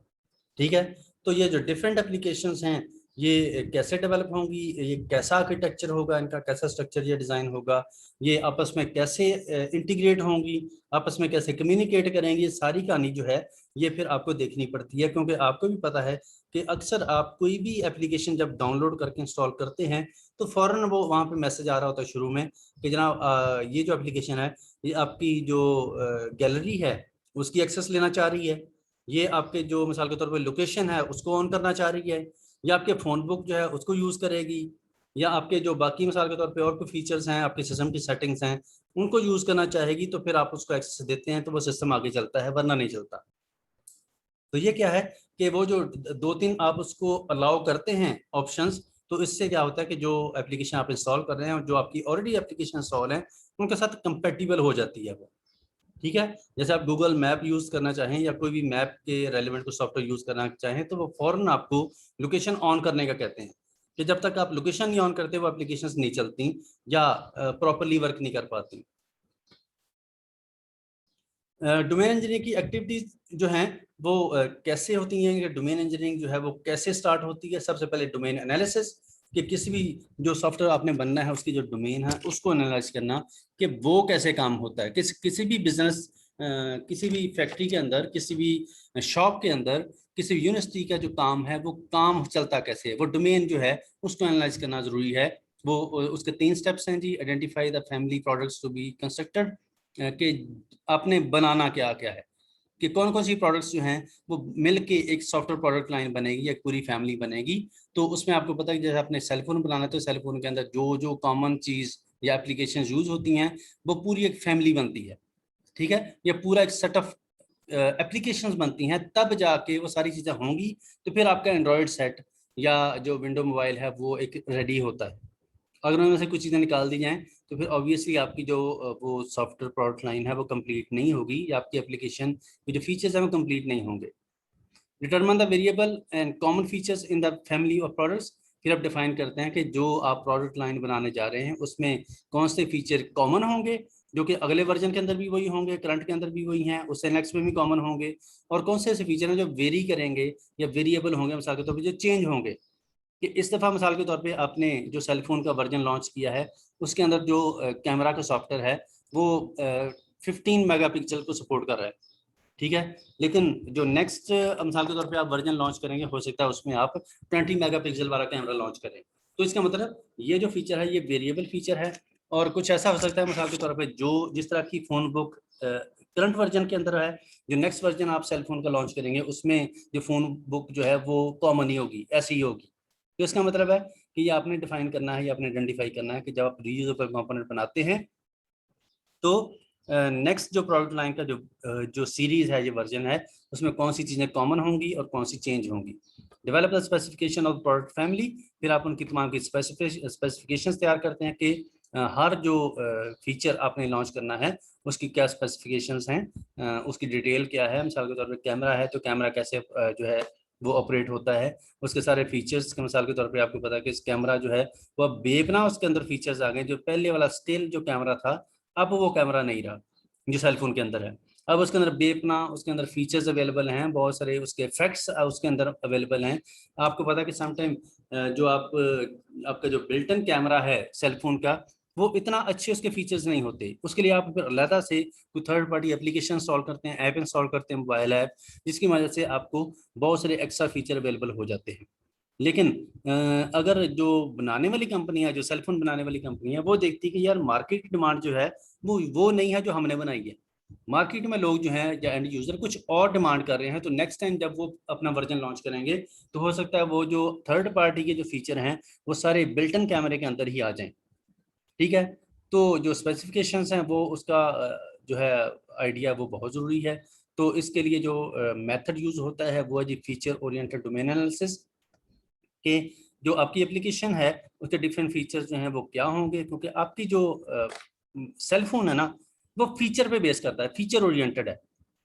ठीक है, तो ये जो डिफरेंट एप्लीकेशंस हैं ये कैसे डेवलप होंगी, ये कैसा आर्किटेक्चर होगा, इनका कैसा स्ट्रक्चर या डिज़ाइन होगा, ये आपस में कैसे इंटीग्रेट होंगी, आपस में कैसे कम्युनिकेट करेंगी, ये सारी कहानी जो है ये फिर आपको देखनी पड़ती है। क्योंकि आपको भी पता है कि अक्सर आप कोई भी एप्लीकेशन जब डाउनलोड करके इंस्टॉल करते हैं तो फ़ौरन वो वहाँ पे मैसेज आ रहा होता है शुरू में कि जनाब ये जो एप्लीकेशन है ये आपकी जो गैलरी है उसकी एक्सेस लेना चाह रही है, ये आपके जो मिसाल के तौर पे लोकेशन है उसको ऑन करना चाह रही है, या आपके फ़ोन बुक जो है उसको यूज़ करेगी, या आपके जो बाकी मिसाल के तौर पे और कोई फीचर्स हैं, आपके सिस्टम की सेटिंग्स हैं उनको यूज़ करना चाहेगी, तो फिर आप उसको एक्सेस देते हैं तो वो सिस्टम आगे चलता है, वरना नहीं चलता। तो ये क्या है कि वो जो 2-3 आप उसको अलाउ करते हैं ऑप्शंस, तो इससे क्या होता है कि जो एप्लीकेशन आप इंस्टॉल कर रहे हैं जो आपकी ऑलरेडी एप्लीकेशन इंस्टॉल है उनके साथ कंपेटिबल हो जाती है वो। ठीक है, जैसे आप गूगल मैप यूज़ करना चाहें या कोई भी मैप के रेलिवेंट को सॉफ्टवेयर यूज़ करना चाहें तो वो फौरन आपको लोकेशन ऑन करने का कहते हैं, कि जब तक आप लोकेशन नहीं ऑन करते वो एप्लीकेशंस नहीं चलती या प्रॉपरली वर्क नहीं कर पाती। डोमेन इंजीनियरिंग की एक्टिविटीज जो हैं वो कैसे होती हैं, डोमेन इंजीनियरिंग जो है वो कैसे स्टार्ट होती है। सबसे पहले डोमेन एनालिसिस, कि किसी भी जो सॉफ्टवेयर आपने बनना है उसकी जो डोमेन है उसको एनालाइज करना कि वो कैसे काम होता है। किसी भी बिजनेस, किसी भी फैक्ट्री के अंदर, किसी भी शॉप के अंदर, किसी भी यूनिवर्सिटी का जो काम है वो काम चलता कैसे है, वो डोमेन जो है उसको एनालाइज करना जरूरी है। वो उसके 3 स्टेप्स हैं जी। Identify the family products to be constructed, कि आपने बनाना क्या क्या है, कि कौन कौन सी प्रोडक्ट्स जो हैं वो मिल के एक सॉफ्टवेयर प्रोडक्ट लाइन बनेगी, एक पूरी फैमिली बनेगी। तो उसमें आपको पता है कि जैसे आपने सेलफोन बनाना है तो सेलफोन के अंदर जो जो कॉमन चीज या एप्लीकेशन यूज होती हैं वो पूरी एक फैमिली बनती है, ठीक है, ये पूरा एक सेट ऑफ एप्लीकेशंस बनती हैं, तब जाके वो सारी चीजें होंगी तो फिर आपका एंड्रॉयड सेट या जो विंडो मोबाइल है वो एक रेडी होता है। अगर उनमें से कुछ चीज़ें निकाल दी जाएं तो फिर ऑब्वियसली आपकी जो वो सॉफ्टवेयर प्रोडक्ट लाइन है वो कंप्लीट नहीं होगी, या आपकी एप्लीकेशन के जो फीचर्स हैं वो कंप्लीट नहीं होंगे। Determine the variable and common features in the family of products. फिर आप डिफाइन करते हैं कि जो आप प्रोडक्ट लाइन बनाने जा रहे हैं उसमें कौन से फीचर कॉमन होंगे, जो कि अगले वर्जन के अंदर भी वही होंगे, करंट के अंदर भी वही हैं, उससे नेक्स्ट में भी कॉमन होंगे, और कौन से ऐसे फीचर हैं जो वेरी करेंगे या वेरिएबल होंगे, मिसाल के तौर पर जो चेंज होंगे। कि इस दफ़ा मिसाल के तौर पे आपने जो सेलफोन का वर्जन लॉन्च किया है उसके अंदर जो कैमरा का सॉफ्टवेयर है वो 15 मेगापिक्सल को सपोर्ट कर रहा है, ठीक है, लेकिन जो नेक्स्ट मिसाल के तौर पे आप वर्जन लॉन्च करेंगे हो सकता है उसमें आप 20 मेगापिक्सल वाला कैमरा लॉन्च करें। तो इसका मतलब ये जो फीचर है ये वेरिएबल फीचर है। और कुछ ऐसा हो सकता है मिसाल के तौर पे जो जिस तरह की फ़ोन बुक करंट वर्जन के अंदर है, जो नेक्स्ट वर्जन आप सेलफोन का लॉन्च करेंगे उसमें जो फ़ोन बुक जो है वो कॉमन ही होगी, ऐसी ही होगी। तो इसका मतलब है कि ये आपने डिफाइन करना है, ये आपने आइडेंटिफाई करना है कि जब आप रीयूजेबल कंपोनेंट बनाते हैं तो नेक्स्ट जो प्रोडक्ट लाइन का जो सीरीज है, ये वर्जन है, उसमें कौन सी चीज़ें कॉमन होंगी और कौन सी चेंज होंगी। Develop the specification of product family. फिर आप उनकी तमाम की स्पेसिफिकेशन तैयार करते हैं कि हर जो फीचर आपने लॉन्च करना है उसकी क्या स्पेसिफिकेशंस हैं, उसकी डिटेल क्या है। मिसाल के तौर पे कैमरा है तो कैमरा कैसे जो है वो ऑपरेट होता है, उसके सारे फीचर्स के मिसाल के तौर पे आपको पता है कि इस कैमरा जो है वो अब बेपना उसके अंदर फीचर्स आ गए। जो पहले वाला स्टिल जो कैमरा था अब वो कैमरा नहीं रहा जो सेलफोन के अंदर है, अब उसके अंदर बेपना उसके अंदर फीचर्स अवेलेबल हैं, बहुत सारे उसके इफेक्ट्स उसके अंदर अवेलेबल हैं। आपको पता है कि समटाइम जो आपका जो बिल्ट इन कैमरा है सेलफोन का वो इतना अच्छे उसके फीचर्स नहीं होते, उसके लिए आप फिर अलग से कोई थर्ड पार्टी एप्लीकेशन इंस्टॉल करते हैं, ऐप इंस्टॉल करते हैं, मोबाइल ऐप, जिसकी वजह से आपको बहुत सारे एक्स्ट्रा फीचर अवेलेबल हो जाते हैं। लेकिन अगर जो बनाने वाली कंपनी है, जो सेलफोन बनाने वाली कंपनी है, वो देखती है कि यार मार्केट की डिमांड जो है वो नहीं है जो हमने बनाई है, मार्केट में लोग जो है या एंड यूजर कुछ और डिमांड कर रहे हैं, तो नेक्स्ट टाइम जब वो अपना वर्जन लॉन्च करेंगे तो हो सकता है वो जो थर्ड पार्टी के जो फीचर हैं वो सारे बिल्ट इन कैमरे के अंदर ही आ जाएं, ठीक है। तो जो स्पेसिफिकेशंस हैं वो उसका जो है आइडिया वो बहुत ज़रूरी है। तो इसके लिए जो मेथड यूज होता है वो है जी फीचर ओरिएंटेड डोमेन एनालिसिस, कि जो आपकी एप्लीकेशन है उसके डिफरेंट फीचर्स जो हैं वो क्या होंगे, क्योंकि आपकी जो सेलफोन है ना वो फीचर पे बेस करता है, फीचर ओरिएंटेड है।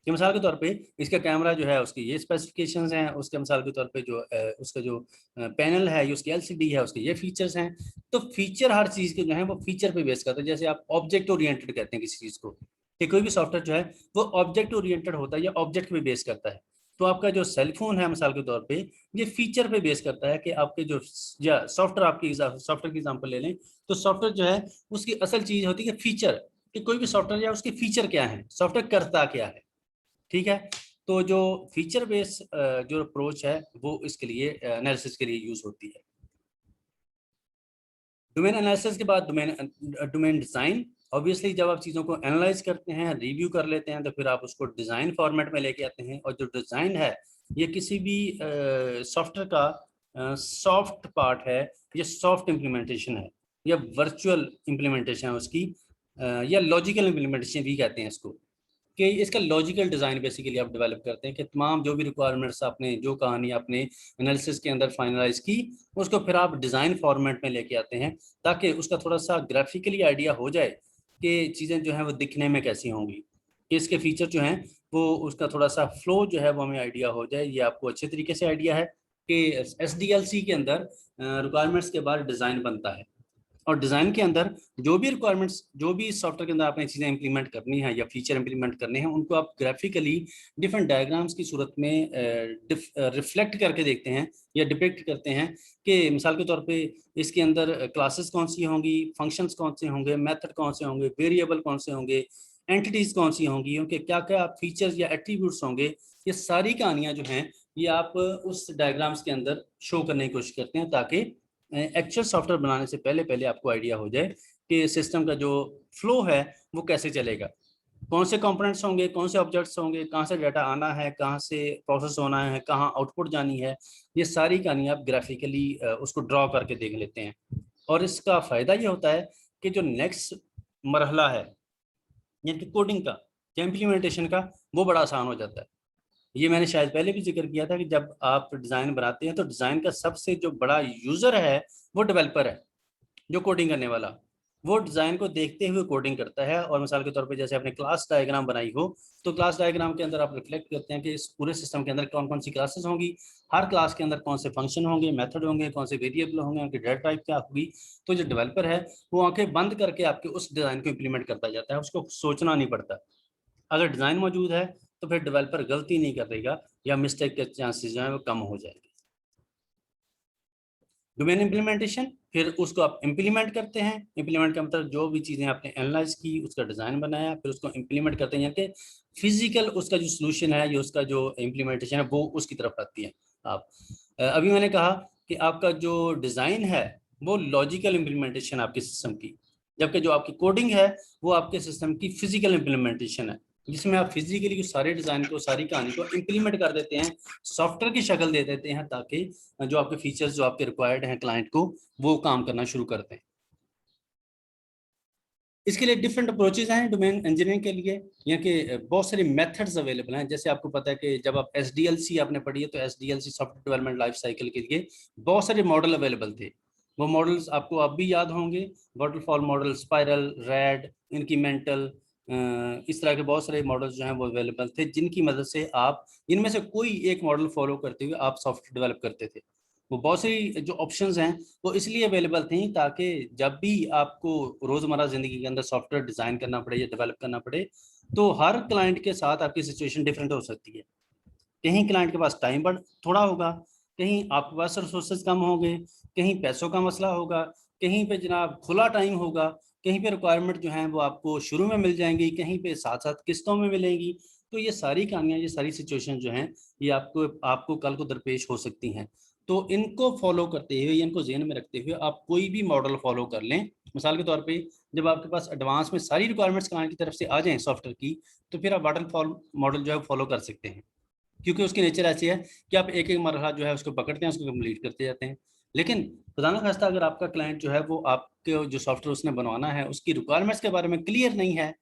कि मिसाल के तौर पे इसका कैमरा जो है उसके ये स्पेसिफिकेशंस हैं, उसके मिसाल के तौर पे जो उसका जो पैनल है ये उसकी एलसीडी है उसके ये फीचर्स हैं। तो फीचर हर चीज़ के जो है वो फीचर पे बेस करता है। जैसे आप ऑब्जेक्ट ओरिएंटेड कहते हैं किसी चीज़ को, कि कोई भी सॉफ्टवेयर जो है वो ऑब्जेक्ट ओरिएंटेड होता है या ऑब्जेक्ट पे बेस करता है। तो आपका जो सेलफोन है मिसाल के तौर पे ये फीचर पे बेस करता है कि आपके जो या सॉफ्टवेयर आपकी सॉफ्टवेयर की एग्जांपल ले लें तो सॉफ्टवेयर जो है उसकी असल चीज होती है फीचर, कि कोई भी सॉफ्टवेयर या उसके फीचर क्या है, सॉफ्टवेयर करता क्या है, ठीक है। तो जो फीचर बेस जो अप्रोच है वो इसके लिए एनालिसिस के लिए यूज होती है। डोमेन एनालिसिस के बाद डोमेन डिजाइन। ऑब्वियसली जब आप चीज़ों को एनालाइज करते हैं, रिव्यू कर लेते हैं, तो फिर आप उसको डिज़ाइन फॉर्मेट में लेके आते हैं। और जो डिज़ाइन है ये किसी भी सॉफ्टवेयर का सॉफ्ट पार्ट है, ये सॉफ्ट इम्प्लीमेंटेशन है या वर्चुअल इम्प्लीमेंटेशन है उसकी, या लॉजिकल इम्प्लीमेंटेशन भी कहते हैं इसको, कि इसका लॉजिकल डिज़ाइन बेसिकली आप डेवलप करते हैं कि तमाम जो भी रिक्वायरमेंट्स आपने जो कहानी आपने एनालिसिस के अंदर फाइनलाइज की उसको फिर आप डिज़ाइन फॉर्मेट में लेके आते हैं, ताकि उसका थोड़ा सा ग्राफिकली आइडिया हो जाए कि चीज़ें जो हैं वो दिखने में कैसी होंगी, कि इसके फीचर जो हैं वो उसका थोड़ा सा फ्लो जो है वो हमें आइडिया हो जाए। ये आपको अच्छे तरीके से आइडिया है कि SDLC के अंदर रिक्वायरमेंट्स के बाद डिज़ाइन बनता है, और डिज़ाइन के अंदर जो भी रिक्वायरमेंट्स जो भी सॉफ्टवेयर के अंदर आपने चीज़ें इंप्लीमेंट करनी है या फीचर इंप्लीमेंट करने हैं उनको आप ग्राफिकली डिफरेंट डायग्राम्स की सूरत में रिफ्लेक्ट करके देखते हैं या डिपिक्ट करते हैं, कि मिसाल के तौर पे इसके अंदर क्लासेस कौन सी होंगी, फंक्शंस कौन से होंगे, मेथड कौन से होंगे, वेरिएबल कौन से होंगे, एंटिटीज कौन सी होंगी, उनके क्या क्या फीचर्स या एट्रीब्यूट्स होंगे। ये सारी कहानियाँ जो हैं ये आप उस डायग्राम्स के अंदर शो करने की कोशिश करते हैं, ताकि एक्चुअल सॉफ्टवेयर बनाने से पहले पहले आपको आइडिया हो जाए कि सिस्टम का जो फ्लो है वो कैसे चलेगा। कौन से कंपोनेंट्स होंगे, कौन से ऑब्जेक्ट्स होंगे, कहाँ से डाटा आना है, कहाँ से प्रोसेस होना है, कहाँ आउटपुट जानी है, ये सारी कहानी आप ग्राफिकली उसको ड्रॉ करके देख लेते हैं। और इसका फायदा ये होता है कि जो नेक्स्ट मरहला है यानी कि कोडिंग का या इम्प्लीमेंटेशन का, वो बड़ा आसान हो जाता है। ये मैंने शायद पहले भी जिक्र किया था कि जब आप डिज़ाइन बनाते हैं तो डिज़ाइन का सबसे जो बड़ा यूज़र है वो डेवलपर है, जो कोडिंग करने वाला। वो डिज़ाइन को देखते हुए कोडिंग करता है। और मिसाल के तौर पे जैसे आपने क्लास डायग्राम बनाई हो, तो क्लास डायग्राम के अंदर आप रिफ्लेक्ट करते हैं कि इस पूरे सिस्टम के अंदर कौन कौन सी क्लासेस होंगी, हर क्लास के अंदर कौन से फंक्शन होंगे, मेथड होंगे, कौन से वेरिएबल होंगे, उनकी डेटा टाइप क्या होगी। तो जो डेवलपर है वो आंखें बंद करके आपके उस डिज़ाइन को इम्प्लीमेंट करता जाता है, उसको सोचना नहीं पड़ता। अगर डिज़ाइन मौजूद है तो फिर डेवलपर गलती नहीं करेगा या मिस्टेक के चांसेस जो है वो कम हो जाएंगे। डोमेन इम्प्लीमेंटेशन, फिर उसको आप इम्प्लीमेंट करते हैं। इम्प्लीमेंट का मतलब जो भी चीज़ें आपने एनालाइज की, उसका डिज़ाइन बनाया, फिर उसको इम्प्लीमेंट करते हैं, यानी कि फिजिकल उसका जो सोल्यूशन है या उसका जो इम्प्लीमेंटेशन है वो उसकी तरफ आती है। आप अभी मैंने कहा कि आपका जो डिज़ाइन है वो लॉजिकल इम्प्लीमेंटेशन आपके सिस्टम की, जबकि जो आपकी कोडिंग है वो आपके सिस्टम की फिजिकल इम्प्लीमेंटेशन है, जिसमें आप फिजिकली सारे डिज़ाइन को, सारी कहानी को इम्प्लीमेंट कर देते हैं, सॉफ्टवेयर की शक्ल दे देते हैं, ताकि जो आपके फीचर्स जो आपके रिक्वायर्ड हैं क्लाइंट को, वो काम करना शुरू करते हैं। इसके लिए डिफरेंट अप्रोचेज हैं डोमेन इंजीनियरिंग के लिए, यहाँ के बहुत सारे मेथड्स अवेलेबल हैं। जैसे आपको पता है कि जब आप SDLC आपने पढ़ी है, तो SDLC software development life cycle के लिए बहुत सारे मॉडल अवेलेबल थे। वो मॉडल्स आपको अब भी याद होंगे, waterfall model, spiral, red, incremental, इस तरह के बहुत सारे मॉडल्स जो हैं वो अवेलेबल थे, जिनकी मदद से आप इनमें से कोई एक मॉडल फॉलो करते हुए आप सॉफ्टवेयर डेवलप करते थे। वो बहुत सी जो ऑप्शंस हैं वो इसलिए अवेलेबल थी ताकि जब भी आपको रोज़मर्रा ज़िंदगी के अंदर सॉफ्टवेयर डिज़ाइन करना पड़े या डेवलप करना पड़े, तो हर क्लाइंट के साथ आपकी सिचुएशन डिफरेंट हो सकती है। कहीं क्लाइंट के पास टाइम बड़ थोड़ा होगा, कहीं आपके पास रिसोर्सेज कम होंगे, कहीं पैसों का मसला होगा, कहीं पे जनाब खुला टाइम होगा, कहीं पे रिक्वायरमेंट जो है वो आपको शुरू में मिल जाएंगी, कहीं पे साथ साथ किस्तों में मिलेंगी। तो ये सारी कहानियाँ, ये सारी सिचुएशन जो हैं, ये आपको आपको कल को दरपेश हो सकती हैं। तो इनको फॉलो करते हुए, इनको जेहन में रखते हुए आप कोई भी मॉडल फॉलो कर लें। मिसाल के तौर पे जब आपके पास एडवांस में सारी रिक्वायरमेंट्स क्लाइंट की तरफ से आ जाएं सॉफ्टवेयर की, तो फिर आप वाटरफॉल मॉडल जो है फॉलो कर सकते हैं, क्योंकि उसकी नेचर ऐसी है कि आप एक एक मरहला जो है उसको पकड़ते हैं, उसको कंप्लीट करते जाते हैं। लेकिन खुदा ना खास्ता अगर आपका क्लाइंट जो है वो आपके जो सॉफ्टवेयर उसने बनवाना है उसकी रिक्वायरमेंट्स के बारे में क्लियर नहीं है,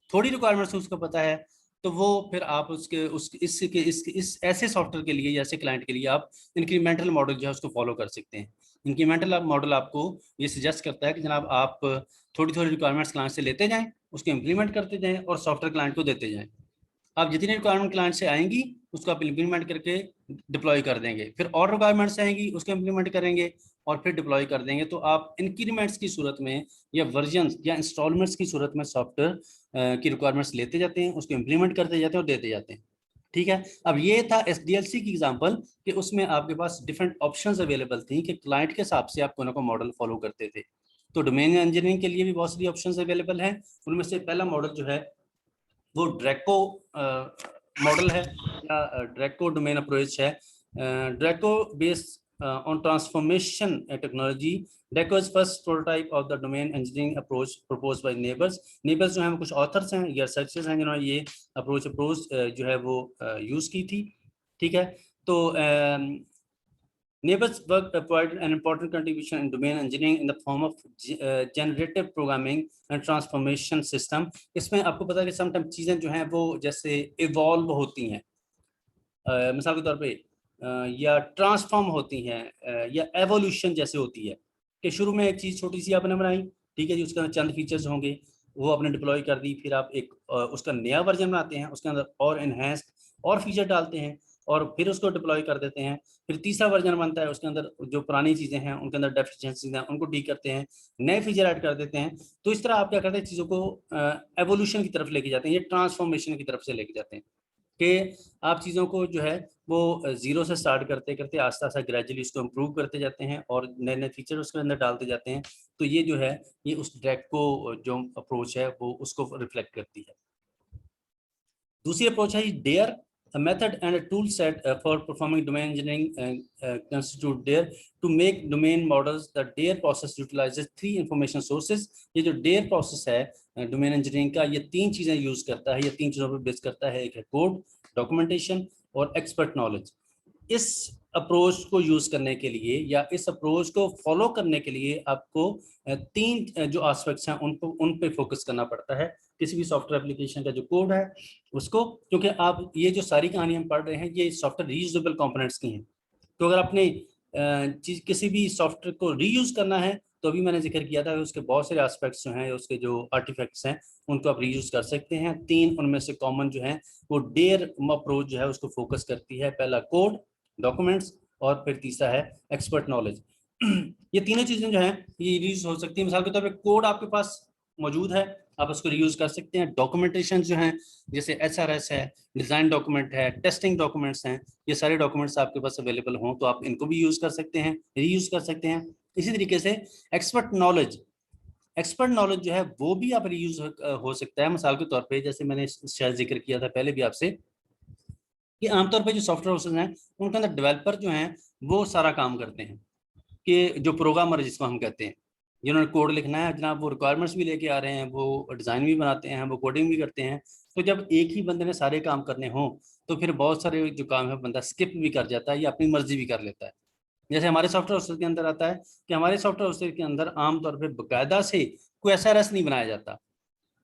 थोड़ी रिक्वायरमेंट्स उसको पता है, तो वो फिर आप उसके उस इस ऐसे सॉफ्टवेयर के लिए या ऐसे क्लाइंट के लिए आप इंक्रीमेंटल मॉडल जो है उसको फॉलो कर सकते हैं। इंक्रीमेंटल मॉडल आपको ये सजेस्ट करता है कि जनाब आप थोड़ी थोड़ी रिक्वायरमेंट्स क्लाइंट से लेते जाएं, उसको इम्प्लीमेंट करते जाएं और सॉफ्टवेयर क्लाइंट को देते जाएं। आप जितनी रिक्वायरमेंट क्लाइंट से आएंगी उसको आप इम्प्लीमेंट करके डिप्लॉय कर देंगे, फिर और रिक्वायरमेंट्स आएंगी उसको इम्प्लीमेंट करेंगे और फिर डिप्लॉय कर देंगे। तो आप इंक्रीमेंट्स की सूरत में या वर्जन या इंस्टॉलमेंट्स की सूरत में सॉफ्टवेयर की रिक्वायरमेंट्स लेते जाते हैं, उसको इम्प्लीमेंट करते जाते हैं और देते जाते हैं। ठीक है, अब ये था SDLC की एग्जांपल कि उसमें आपके पास डिफरेंट ऑप्शंस अवेलेबल थी कि क्लाइंट के हिसाब से आप कोई ना कोई मॉडल फॉलो करते थे। तो डोमेन इंजीनियरिंग के लिए भी बहुत सारी ऑप्शंस अवेलेबल हैं। उनमें से पहला मॉडल जो है वो ड्रैको मॉडल है या ड्रैको डोमेन अप्रोच है। Draco based on transformation technology, Draco is first prototype of the domain engineering approach proposed by neighbours. Neighbours जो है कुछ ऑथर्स हैं या रिसर्चर्स हैं जिन्होंने ये अप्रोच जो है वो यूज की थी। ठीक है, तो Neighbors work provided an important contribution in domain engineering in the form of generative programming and transformation system। इसमें आपको पता है कि समटाइम चीज़ें जो हैं वो जैसे इवॉल्व होती हैं, मिसाल के तौर पे या ट्रांसफॉर्म होती हैं, या एवोल्यूशन जैसे होती है कि शुरू में एक चीज़ छोटी सी आपने बनाई, ठीक है जी, उसके अंदर चंद फीचर्स होंगे, वो आपने डिप्लॉय कर दी, फिर आप एक उसका नया वर्जन बनाते हैं, उसके अंदर और एनहेंस्ड और फीचर डालते हैं और फिर उसको डिप्लॉय कर देते हैं। फिर तीसरा वर्जन बनता है, उसके अंदर जो पुरानी चीज़ें हैं उनके अंदर डेफिशिएंसीज हैं उनको ठीक करते हैं, नए फीचर ऐड कर देते हैं। तो इस तरह आप क्या करते हैं, चीज़ों को एवोल्यूशन की तरफ लेके जाते हैं, ये ट्रांसफॉर्मेशन की तरफ से लेके जाते हैं कि आप चीज़ों को जो है वो जीरो से स्टार्ट करते करते आस्ता आस्ता ग्रेजुअली इसको इम्प्रूव करते जाते हैं और नए नए फीचर उसके अंदर डालते जाते हैं। तो ये जो है ये उस ड्रैको जो अप्रोच है वो उसको रिफ्लेक्ट करती है। दूसरी अप्रोच है dare A method and a tool set for performing domain engineering constitute DARE. To make domain models, the DARE process utilizes 3 information sources. ये जो DARE process है domain engineering का, ये 3 चीजें यूज करता है, ये 3 चीजों पर बेस करता है। एक है कोड, डॉक्यूमेंटेशन और एक्सपर्ट नॉलेज। इस अप्रोच को यूज करने के लिए या इस अप्रोच को फॉलो करने के लिए आपको 3 जो एस्पेक्ट्स हैं उन पे फोकस करना पड़ता है किसी भी सॉफ्टवेयर एप्लीकेशन का जो कोड है उसको, क्योंकि आप ये जो सारी कहानी हम पढ़ रहे हैं ये सॉफ्टवेयर रीयूजेबल कंपोनेंट्स की हैं। तो अगर आपने चीज किसी भी सॉफ्टवेयर को रीयूज करना है तो अभी मैंने जिक्र किया था कि उसके बहुत सारे एस्पेक्ट्स जो हैं, उसके जो आर्टिफैक्ट्स हैं उनको आप रीयूज कर सकते हैं। 3 उनमें से कॉमन जो है वो डेयर अप्रोच जो है उसको फोकस करती है। पहला कोड, डॉक्यूमेंट्स और फिर तीसरा है एक्सपर्ट नॉलेज। ये तीनों चीजें जो हैं ये रीयूज हो सकती है। मिसाल के तौर पे कोड आपके पास मौजूद है, आप उसको रीयूज कर सकते हैं। डॉक्यूमेंटेशन जो है जैसे SRS है, डिजाइन डॉक्यूमेंट है, टेस्टिंग डॉक्यूमेंट्स हैं, ये सारे डॉक्यूमेंट्स आपके पास अवेलेबल हों तो आप इनको भी यूज कर सकते हैं, रीयूज कर सकते हैं। इसी तरीके से एक्सपर्ट नॉलेज जो है वो भी आप रीयूज हो सकता है। मिसाल के तौर पे जैसे मैंने शायद जिक्र किया था पहले भी आपसे कि आमतौर पे जो सॉफ्टवेयर हाउसेज हैं उनके अंदर डेवलपर जो हैं वो सारा काम करते हैं, कि जो प्रोग्रामर जिसको हम कहते हैं, जिन्होंने कोड लिखना है जनाब, वो रिक्वायरमेंट्स भी लेके आ रहे हैं, वो डिज़ाइन भी बनाते हैं, वो कोडिंग भी करते हैं। तो जब एक ही बंदे ने सारे काम करने हों तो फिर बहुत सारे जो काम है बंदा स्किप भी कर जाता है या अपनी मर्जी भी कर लेता है। जैसे हमारे सॉफ्टवेयर हाउसेज के अंदर आता है कि हमारे सॉफ्टवेयर हाउसेज के अंदर आमतौर पर बाकायदा से कोई SRS नहीं बनाया जाता।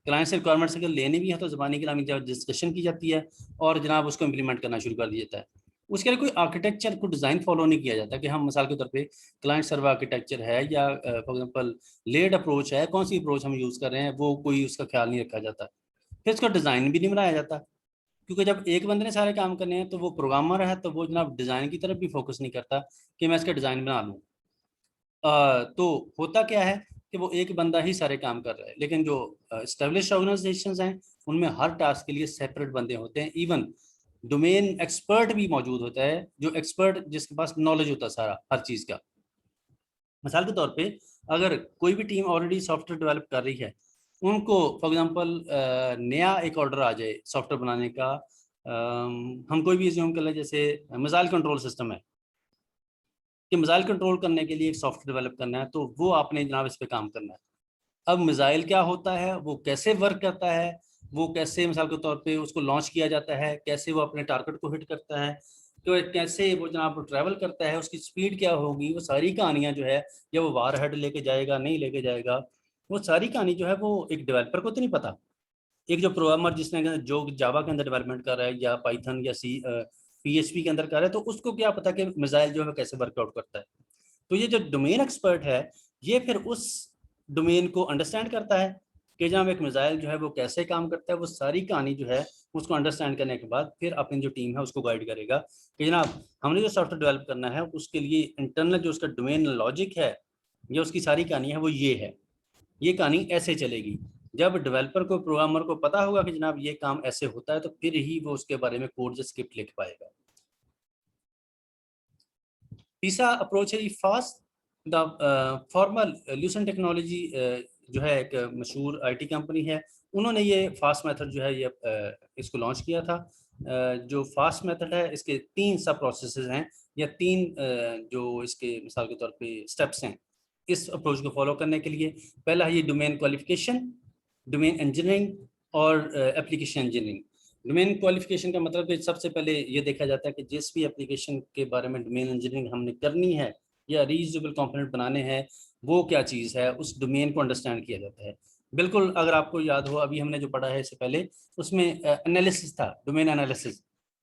क्लाइंट से रिक्वायरमेंट्स अगर लेनी भी है तो ज़बानी कलामी जब डिस्कशन की जाती है और जनाब उसको इम्प्लीमेंट करना शुरू कर दिया जाता है। उसके लिए कोई आर्किटेक्चर को डिज़ाइन फॉलो नहीं किया जाता कि हम मिसाल के तौर पे क्लाइंट सर्वर आर्किटेक्चर है या फॉर एग्जांपल लेड अप्रोच है, कौन सी अप्रोच हम यूज़ कर रहे हैं वो कोई उसका ख्याल नहीं रखा जाता। फिर उसका डिज़ाइन भी नहीं बनाया जाता, क्योंकि जब एक बंदे ने सारे काम करने हैं तो वो प्रोग्रामर है तो वो जनाब डिज़ाइन की तरफ भी फोकस नहीं करता कि मैं इसका डिज़ाइन बना लूँ। तो होता क्या है कि वो एक बंदा ही सारे काम कर रहा है, लेकिन जो एस्टेब्लिश ऑर्गेनाइजेशंस हैं उनमें हर टास्क के लिए सेपरेट बंदे होते हैं। इवन डोमेन एक्सपर्ट भी मौजूद होता है, जो एक्सपर्ट जिसके पास नॉलेज होता है सारा हर चीज़ का। मिसाल के तौर पे अगर कोई भी टीम ऑलरेडी सॉफ्टवेयर डेवलप कर रही है, उनको फॉर एग्जांपल नया एक ऑर्डर आ जाए सॉफ्टवेयर बनाने का, हम कोई भी एज्यूम कर लें जैसे मिसाइल कंट्रोल सिस्टम है कि मिसाइल कंट्रोल करने के लिए एक सॉफ्टवेयर डेवलप करना है, तो वो आपने जनाब इस पे काम करना है। अब मिसाइल क्या होता है, वो कैसे वर्क करता है, वो कैसे मिसाल के तौर पे उसको लॉन्च किया जाता है, कैसे वो अपने टारगेट को हिट करता है, तो कैसे वो जनाब ट्रैवल करता है, उसकी स्पीड क्या होगी, वो सारी कहानियाँ जो है, या वो वार हेड लेके जाएगा नहीं लेके जाएगा, वो सारी कहानी जो है वो एक डेवलपर को तो नहीं पता। एक जो प्रोग्रामर जिसने जो जावा के अंदर डेवलपमेंट कर रहा है या पाइथन या PHP के अंदर कर रहा है, तो उसको क्या पता कि मिसाइल जो है कैसे वर्कआउट करता है। तो ये जो डोमेन एक्सपर्ट है ये फिर उस डोमेन को अंडरस्टैंड करता है कि जनाब एक मिसाइल जो है वो कैसे काम करता है, वो सारी कहानी जो है उसको अंडरस्टैंड करने के बाद फिर अपनी जो टीम है उसको गाइड करेगा कि जनाब हमने जो सॉफ्टवेयर डेवलप करना है उसके लिए इंटरनल जो उसका डोमेन लॉजिक है या उसकी सारी कहानी है वो ये है, ये कहानी ऐसे चलेगी। जब डेवलपर को प्रोग्रामर को पता होगा कि जनाब ये काम ऐसे होता है तो फिर ही वो उसके बारे में कोड या स्क्रिप्ट लिख पाएगा। तीसरा अप्रोच है fast. The formal Lucent technology जो है एक मशहूर IT कंपनी है, उन्होंने ये फास्ट मेथड जो है ये इसको लॉन्च किया था। जो फास्ट मेथड है इसके 3 सब प्रोसेसेस हैं या 3 जो इसके मिसाल के तौर पे स्टेप्स हैं इस अप्रोच को फॉलो करने के लिए। पहला है ये डोमेन क्वालिफिकेशन, डोमेन इंजीनियरिंग और एप्लीकेशन इंजीनियरिंग। डोमेन क्वालिफिकेशन का मतलब है सबसे पहले ये देखा जाता है कि जिस भी एप्लीकेशन के बारे में डोमेन इंजीनियरिंग हमने करनी है या रीयूजेबल कंपोनेंट बनाने हैं वो क्या चीज़ है, उस डोमेन को अंडरस्टैंड किया जाता है। बिल्कुल अगर आपको याद हो अभी हमने जो पढ़ा है इससे पहले उसमें एनालिसिस था, डोमेन एनालिसिस,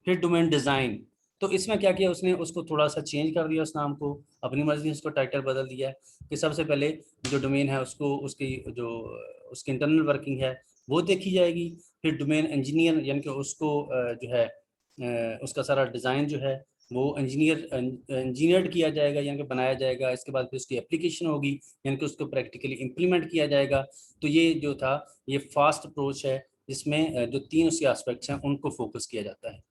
फिर डोमेन डिज़ाइन। तो इसमें क्या किया उसने, उसको थोड़ा सा चेंज कर दिया उस नाम को, अपनी मर्जी उसको टाइटल बदल दिया कि सबसे पहले जो डोमेन है उसको उसकी जो उसकी इंटरनल वर्किंग है वो देखी जाएगी, फिर डोमेन इंजीनियर यानी कि उसको जो है उसका सारा डिज़ाइन जो है वो इंजीनियर्ड किया जाएगा यानी कि बनाया जाएगा। इसके बाद फिर उसकी एप्लीकेशन होगी यानी कि उसको प्रैक्टिकली इम्प्लीमेंट किया जाएगा। तो ये जो था ये फास्ट अप्रोच है जिसमें जो 3 उसके एस्पेक्ट्स हैं उनको फोकस किया जाता है।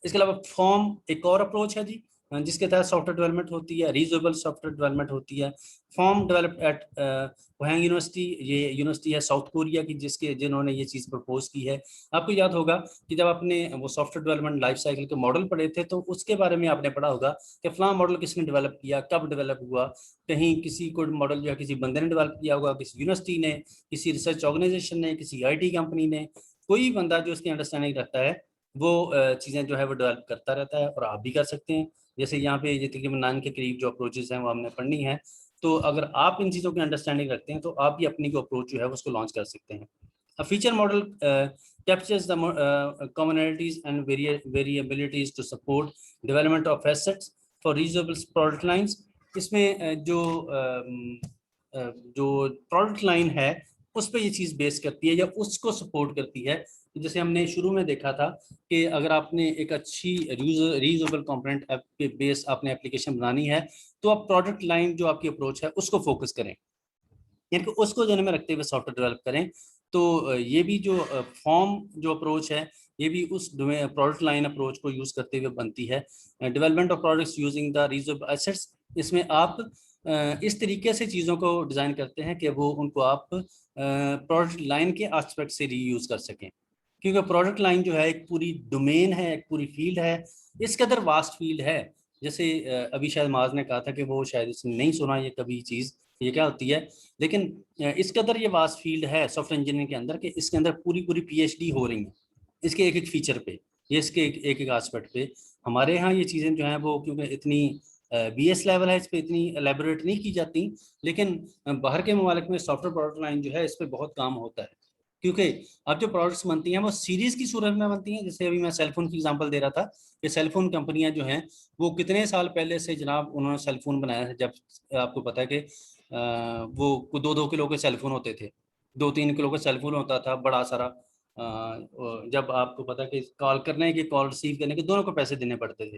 इसके अलावा फॉर्म एक और अप्रोच है जी, जिसके तहत सॉफ्टवेयर डेवलपमेंट होती है, रीयूजेबल सॉफ्टवेयर डेवलपमेंट होती है। Form developed eight Wuhan university, ये यूनिवर्सिटी है साउथ कोरिया की, जिन्होंने ये चीज़ प्रपोज की है। आपको याद होगा कि जब आपने वो सॉफ्टवेयर डेवलपमेंट लाइफ साइकिल के मॉडल पढ़े थे तो उसके बारे में आपने पढ़ा होगा कि फलां मॉडल किसने डेवलप किया, कब डेवलप हुआ। कहीं किसी को मॉडल जो है किसी बंदे ने डेवलप किया होगा, किसी यूनिवर्सिटी ने, किसी रिसर्च ऑर्गेनाइजेशन ने, किसी IT कंपनी ने। कोई बंदा जो उसकी अंडरस्टैंडिंग रखता है वो चीज़ें जो है वो डेवलप करता रहता है, और आप भी कर सकते हैं। जैसे यहाँ पे ये तकरीबन 9 के करीब जो अप्रोचेस हैं वो हमने पढ़नी है। तो अगर आप इन चीज़ों की अंडरस्टैंडिंग रखते हैं तो आप भी अपनी जो अप्रोच जो है उसको लॉन्च कर सकते हैं। A feature model captures the commonalities and variabilities to support development of assets for reusable product lines. इसमें जो प्रोडक्ट लाइन है उस पर ये चीज़ बेस करती है या उसको सपोर्ट करती है। जैसे हमने शुरू में देखा था कि अगर आपने एक अच्छी रीयूजेबल कंपोनेंट पे बेस आपने एप्लीकेशन बनानी है तो आप प्रोडक्ट लाइन जो आपकी अप्रोच है उसको फोकस करें, यानी कि उसको ध्यान में रखते हुए सॉफ्टवेयर डेवलप करें। तो ये भी जो फॉर्म जो अप्रोच है ये भी उस प्रोडक्ट लाइन अप्रोच को यूज करते हुए बनती है। Development of products using the reusable assets, इसमें आप इस तरीके से चीज़ों को डिज़ाइन करते हैं कि वो उनको आप प्रोडक्ट लाइन के एस्पेक्ट से रीयूज कर सकें, क्योंकि प्रोडक्ट लाइन जो है एक पूरी डोमेन है, एक पूरी फील्ड है, इस कदर वास्ट फील्ड है। जैसे अभी शायद माज ने कहा था कि वो शायद इसने नहीं सुना ये कभी चीज़, ये क्या होती है, लेकिन इस कदर ये वास्ट फील्ड है सॉफ्टवेयर इंजीनियरिंग के अंदर कि इसके अंदर पूरी पूरी PhD हो रही हैं इसके एक एक फीचर पे, ये इसके एक एक एस्पेक्ट पे। हमारे यहाँ ये चीज़ें जो हैं वो क्योंकि इतनी BS लेवल है, इस पर इतनी एलेबोरेट नहीं की जाती, लेकिन बाहर के ममालिक में सॉफ्टवेयर प्रोडक्ट लाइन जो है इस पर बहुत काम होता है, क्योंकि अब जो प्रोडक्ट्स बनती हैं वो सीरीज की सूरत में बनती हैं। जैसे अभी मैं सेलफोन की एग्जांपल दे रहा था कि सेलफोन कंपनियां जो हैं वो कितने साल पहले से जनाब उन्होंने सेलफोन बनाया है। जब आपको पता है कि वो 2-2 किलो के सेलफोन होते थे, 2-3 किलो का सेलफोन होता था बड़ा सारा। जब आपको पता है कि कॉल करने के, कॉल रिसीव करने के दोनों को पैसे देने पड़ते थे,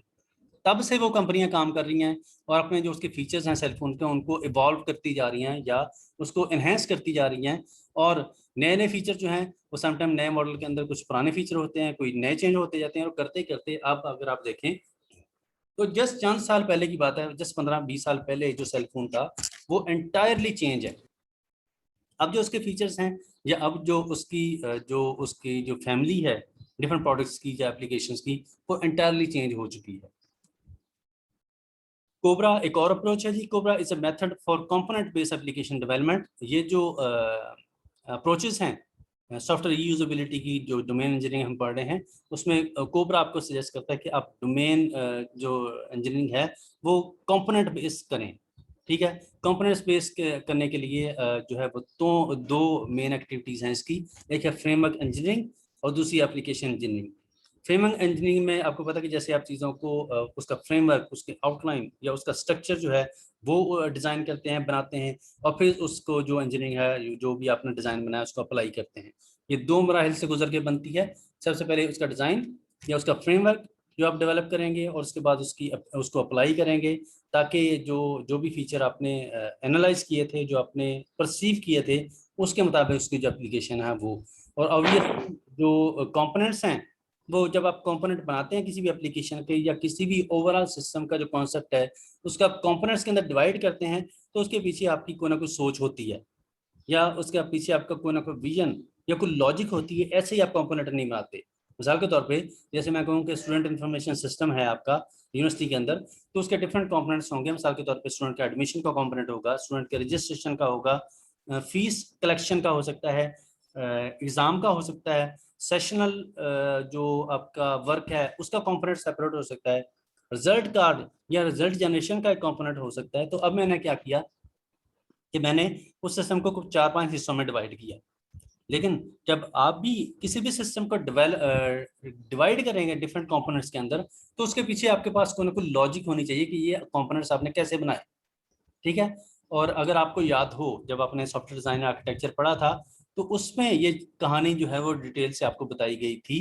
तब से वो कंपनियां काम कर रही हैं और अपने जो उसके फीचर्स हैं सेलफोन के उनको इवॉल्व करती जा रही हैं या उसको एनहेंस करती जा रही हैं। और नए नए फीचर जो हैं वो समटाइम नए मॉडल के अंदर कुछ पुराने फीचर होते हैं, कोई नए चेंज होते जाते हैं, और करते करते अब अगर आप देखें तो जस्ट चंद साल पहले की बात है, जस्ट 15-20 साल पहले जो सेलफोन था वो एंटायरली चेंज है। अब जो उसके फीचर्स हैं या अब जो उसकी जो फैमिली है डिफरेंट प्रोडक्ट्स की या एप्लीकेशंस की, वो एंटायरली चेंज हो चुकी है। कोबरा एक और अप्रोच है जी। KobrA is a method for component based application development. ये जो अप्रोचेस हैं सॉफ्टवेयर यूजेबिलिटी की, जो डोमेन इंजीनियरिंग हम पढ़ रहे हैं उसमें कोबरा आपको सजेस्ट करता है कि आप डोमेन जो इंजीनियरिंग है वो कंपोनेंट बेस्ड करें। ठीक है, कंपोनेंट्स बेस करने के लिए जो है वो तो दो मेन एक्टिविटीज़ हैं इसकी, एक है फ्रेमवर्क इंजीनियरिंग और दूसरी एप्लीकेशन इंजीनियरिंग। फ्रेमवर्क इंजीनियरिंग में आपको पता है कि जैसे आप चीज़ों को उसका फ्रेमवर्क, उसके आउटलाइन या उसका स्ट्रक्चर जो है वो डिज़ाइन करते हैं, बनाते हैं, और फिर उसको जो इंजीनियरिंग है जो भी आपने डिज़ाइन बनाया उसको अप्लाई करते हैं। ये 2 मराहिल से गुजर के बनती है। सबसे पहले उसका डिज़ाइन या उसका फ्रेमवर्क जो आप डेवलप करेंगे, और उसके बाद उसको अप्लाई करेंगे, ताकि जो जो भी फीचर आपने एनालाइज किए थे, जो आपने परसीव किए थे, उसके मुताबिक उसकी जो एप्लीकेशन है वो। और ऑब्वियसली जो कंपोनेंट्स हैं वो जब आप कंपोनेंट बनाते हैं किसी भी एप्लीकेशन के या किसी भी ओवरऑल सिस्टम का जो कॉन्सेप्ट है उसका कंपोनेंट्स के अंदर डिवाइड करते हैं, तो उसके पीछे आपकी कोई ना कोई सोच होती है या उसके पीछे आपका कोई ना कोई विजन या कोई लॉजिक होती है। ऐसे ही आप कंपोनेंट नहीं बनाते। मिसाल के तौर पे जैसे मैं कहूँ कि स्टूडेंट इंफॉर्मेशन सिस्टम है आपका यूनिवर्सिटी के अंदर, तो उसके डिफरेंट कंपोनेंट्स होंगे। मिसाल के तौर पे स्टूडेंट का एडमिशन का कंपोनेंट होगा, स्टूडेंट के रजिस्ट्रेशन का होगा, फीस कलेक्शन का हो सकता है, एग्ज़ाम का हो सकता है, सेशनल जो आपका वर्क है उसका कंपोनेंट सेपरेट हो सकता है, रिजल्ट कार्ड या रिजल्ट जनरेशन का एक कंपोनेंट हो सकता है। तो अब मैंने क्या किया कि मैंने उस सिस्टम को 4-5 हिस्सों में डिवाइड किया। लेकिन जब आप भी किसी भी सिस्टम को डिवाइड करेंगे डिफरेंट कंपोनेंट्स के अंदर, तो उसके पीछे आपके पास कोई ना कोई लॉजिक होनी चाहिए कि ये कंपोनेंट्स आपने कैसे बनाए। ठीक है, और अगर आपको याद हो जब आपने सॉफ्टवेयर डिजाइन आर्किटेक्चर पढ़ा था तो उसमें ये कहानी जो है वो डिटेल से आपको बताई गई थी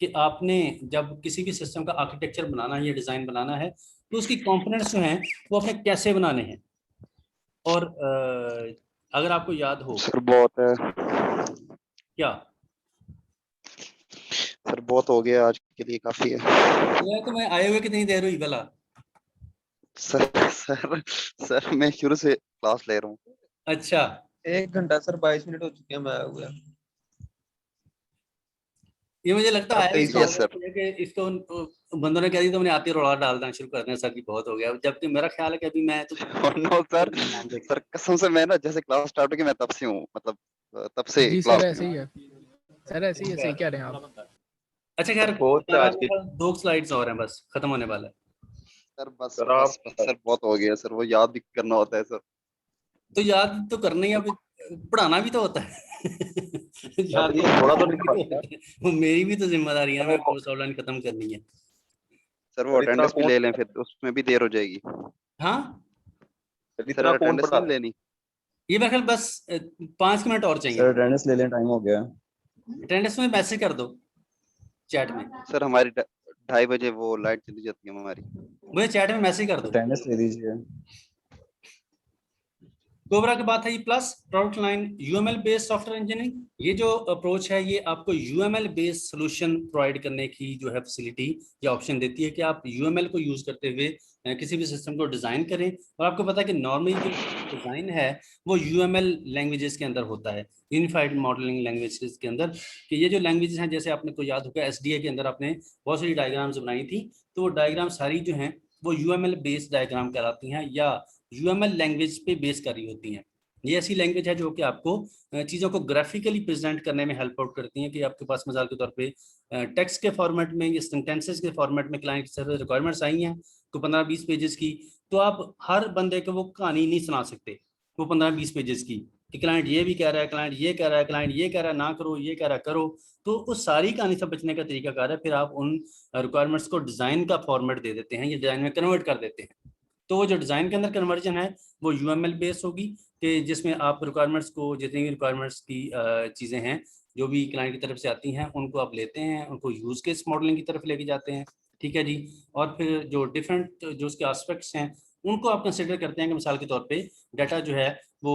कि आपने जब किसी भी सिस्टम का आर्किटेक्चर बनाना है या डिजाइन बनाना है तो उसकी कंपोनेंट्स जो हैं वो आपने कैसे बनाने हैं। और अगर आपको याद हो सर बहुत है क्या सर, बहुत हो गया आज के लिए, काफी है। तो मैं आए हुए कितनी देर हुई भला? सर सर सर मैं शुरू से क्लास ले रहा हूँ। अच्छा 1 घंटा सर, 22 मिनट हो चुके हैं, मैं आया हुआ। ये मुझे लगता आप है कहीं इसका Yes, मतलब sir. ये है कि इसको बंदों ने कह दी तो मैंने आते ही रौला डालना शुरू कर दिया, सर जी बहुत हो गया, जबकि मेरा ख्याल है कि अभी मैं तो नो सर, नाम देख सर कसम से मैं ना जैसे क्लास स्टार्ट हुई मैं तब से हूँ, मतलब तब से जी क्लास सर में ऐसे ही है, सर ऐसे ही है, सही कह रहे हैं आप। अच्छा खैर बहुत है आज के। 2 स्लाइड्स और हैं, बस खत्म होने वाला है। सर बस सर, बस बस सर बहुत हो गया सर, वो याद भी करना होता है सर। तो याद तो करना ही, अब पढ़ाना भी तो होता है याद जी, थोड़ा तो करना भी तो होता है। वो मेरी भी तो जिम्मेदारी है, मैं कोर्स ऑनलाइन खत्म करनी है। सर वो सर, इतना अटेंडेंस भी ले लें, फिर उसमें भी देर हो जाएगी। हाँ सर, सर इतना कौन अटेंडेंस पढ़ा नहीं लेनी? ये मेरे ख्याल बस 5 मिनट और चाहिए। अटेंडेंस ले लें, टाइम हो गया। अटेंडेंस में मैसेज कर दो चैट में, सर हमारी 2:30 बजे वो लाइट चली जाती है हमारी। मुझे चैट में मैसेज कर दो। अटेंडेंस ले लीजिए। कोबरा की बात है, ये plus product line UML based software engineering, ये जो अप्रोच है ये आपको यूएमएल बेस्ड सोल्यूशन प्रोवाइड करने की जो है फैसिलिटी या ऑप्शन देती है कि आप यूएमएल को यूज करते हुए किसी भी सिस्टम को डिजाइन करें। और आपको पता है कि नॉर्मली जो डिजाइन है वो यूएमएल लैंग्वेजेस के अंदर होता है, यूनिफाइड मॉडलिंग लैंग्वेजेस के अंदर। कि ये जो लैंग्वेजेस हैं, जैसे आपने को याद होगा एसडीए के अंदर आपने बहुत सारी डायग्राम्स बनाई थी, तो वो डायग्राम सारी जो हैं वो यूएमएल बेस्ड डायग्राम कहलाती हैं या यूएमएल लैंग्वेज पे बेस करी होती हैं। ये ऐसी लैंग्वेज है जो कि आपको चीज़ों को ग्राफिकली प्रेजेंट करने में हेल्प आउट करती हैं कि आपके पास मिसाल के तौर पे टेक्स्ट के फॉर्मेट में या सेंटेंसेस के फॉर्मेट में क्लाइंट की तरफ से रिक्वायरमेंट्स आई हैं तो 15-20 पेजेस की, तो आप हर बंदे को वो कहानी नहीं सुना सकते वो 15-20 पेजेस की कि क्लाइंट ये भी कह रहा है, क्लाइंट ये कह रहा है, क्लाइंट ये कह रहा है ना करो, ये कह रहा है करो। तो उस सारी कहानी से बचने का तरीका कार है, फिर आप उन रिक्वायरमेंट्स को डिज़ाइन का फॉर्मेट दे देते हैं या डिज़ाइन में कन्वर्ट कर देते हैं। तो वो जो डिज़ाइन के अंदर कन्वर्जन है वो यूएमएल बेस होगी कि जिसमें आप रिक्वायरमेंट्स को, जितनी भी रिक्वायरमेंट्स की चीज़ें हैं जो भी क्लाइंट की तरफ से आती हैं उनको आप लेते हैं, उनको यूज़ केस मॉडलिंग की तरफ लेके जाते हैं। ठीक है जी। और फिर जो डिफरेंट जो उसके एस्पेक्ट्स हैं उनको आप कंसिडर करते हैं कि मिसाल के तौर पे डाटा जो है वो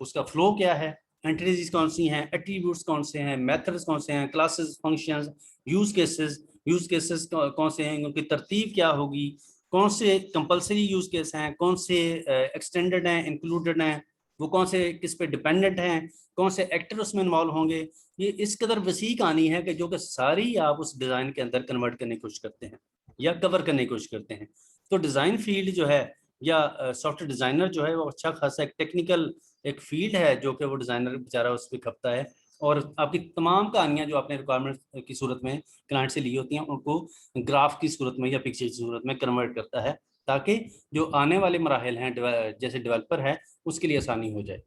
उसका फ्लो क्या है, एंटिटीज कौन सी हैं, एट्रीब्यूट्स कौन से हैं, मेथड्स कौन से हैं, क्लासेस, फंक्शंस, यूज केसेस कौन से हैं, उनकी तरतीब क्या होगी, कौन से कंपलसरी यूज केस हैं, कौन से एक्सटेंडेड हैं, इंक्लूडेड हैं, वो कौन से किस पे डिपेंडेंट हैं, कौन से एक्टर उसमें इन्वॉल्व होंगे। ये इस कदर वसी कहानी है कि जो कि सारी आप उस डिज़ाइन के अंदर कन्वर्ट करने की कोशिश करते हैं या कवर करने की कोशिश करते हैं। तो डिज़ाइन फील्ड जो है या सॉफ्टवेयर डिज़ाइनर जो है वो अच्छा खासा एक टेक्निकल एक फील्ड है जो कि वो डिज़ाइनर बेचारा उस पर खपता है। और आपकी तमाम कहानियाँ जो आपने रिक्वायरमेंट की सूरत में क्लाइंट से ली होती हैं उनको ग्राफ की सूरत में या पिक्चर की सूरत में कन्वर्ट करता है ताकि जो आने वाले मराहल हैं जैसे डेवलपर है उसके लिए आसानी हो जाए।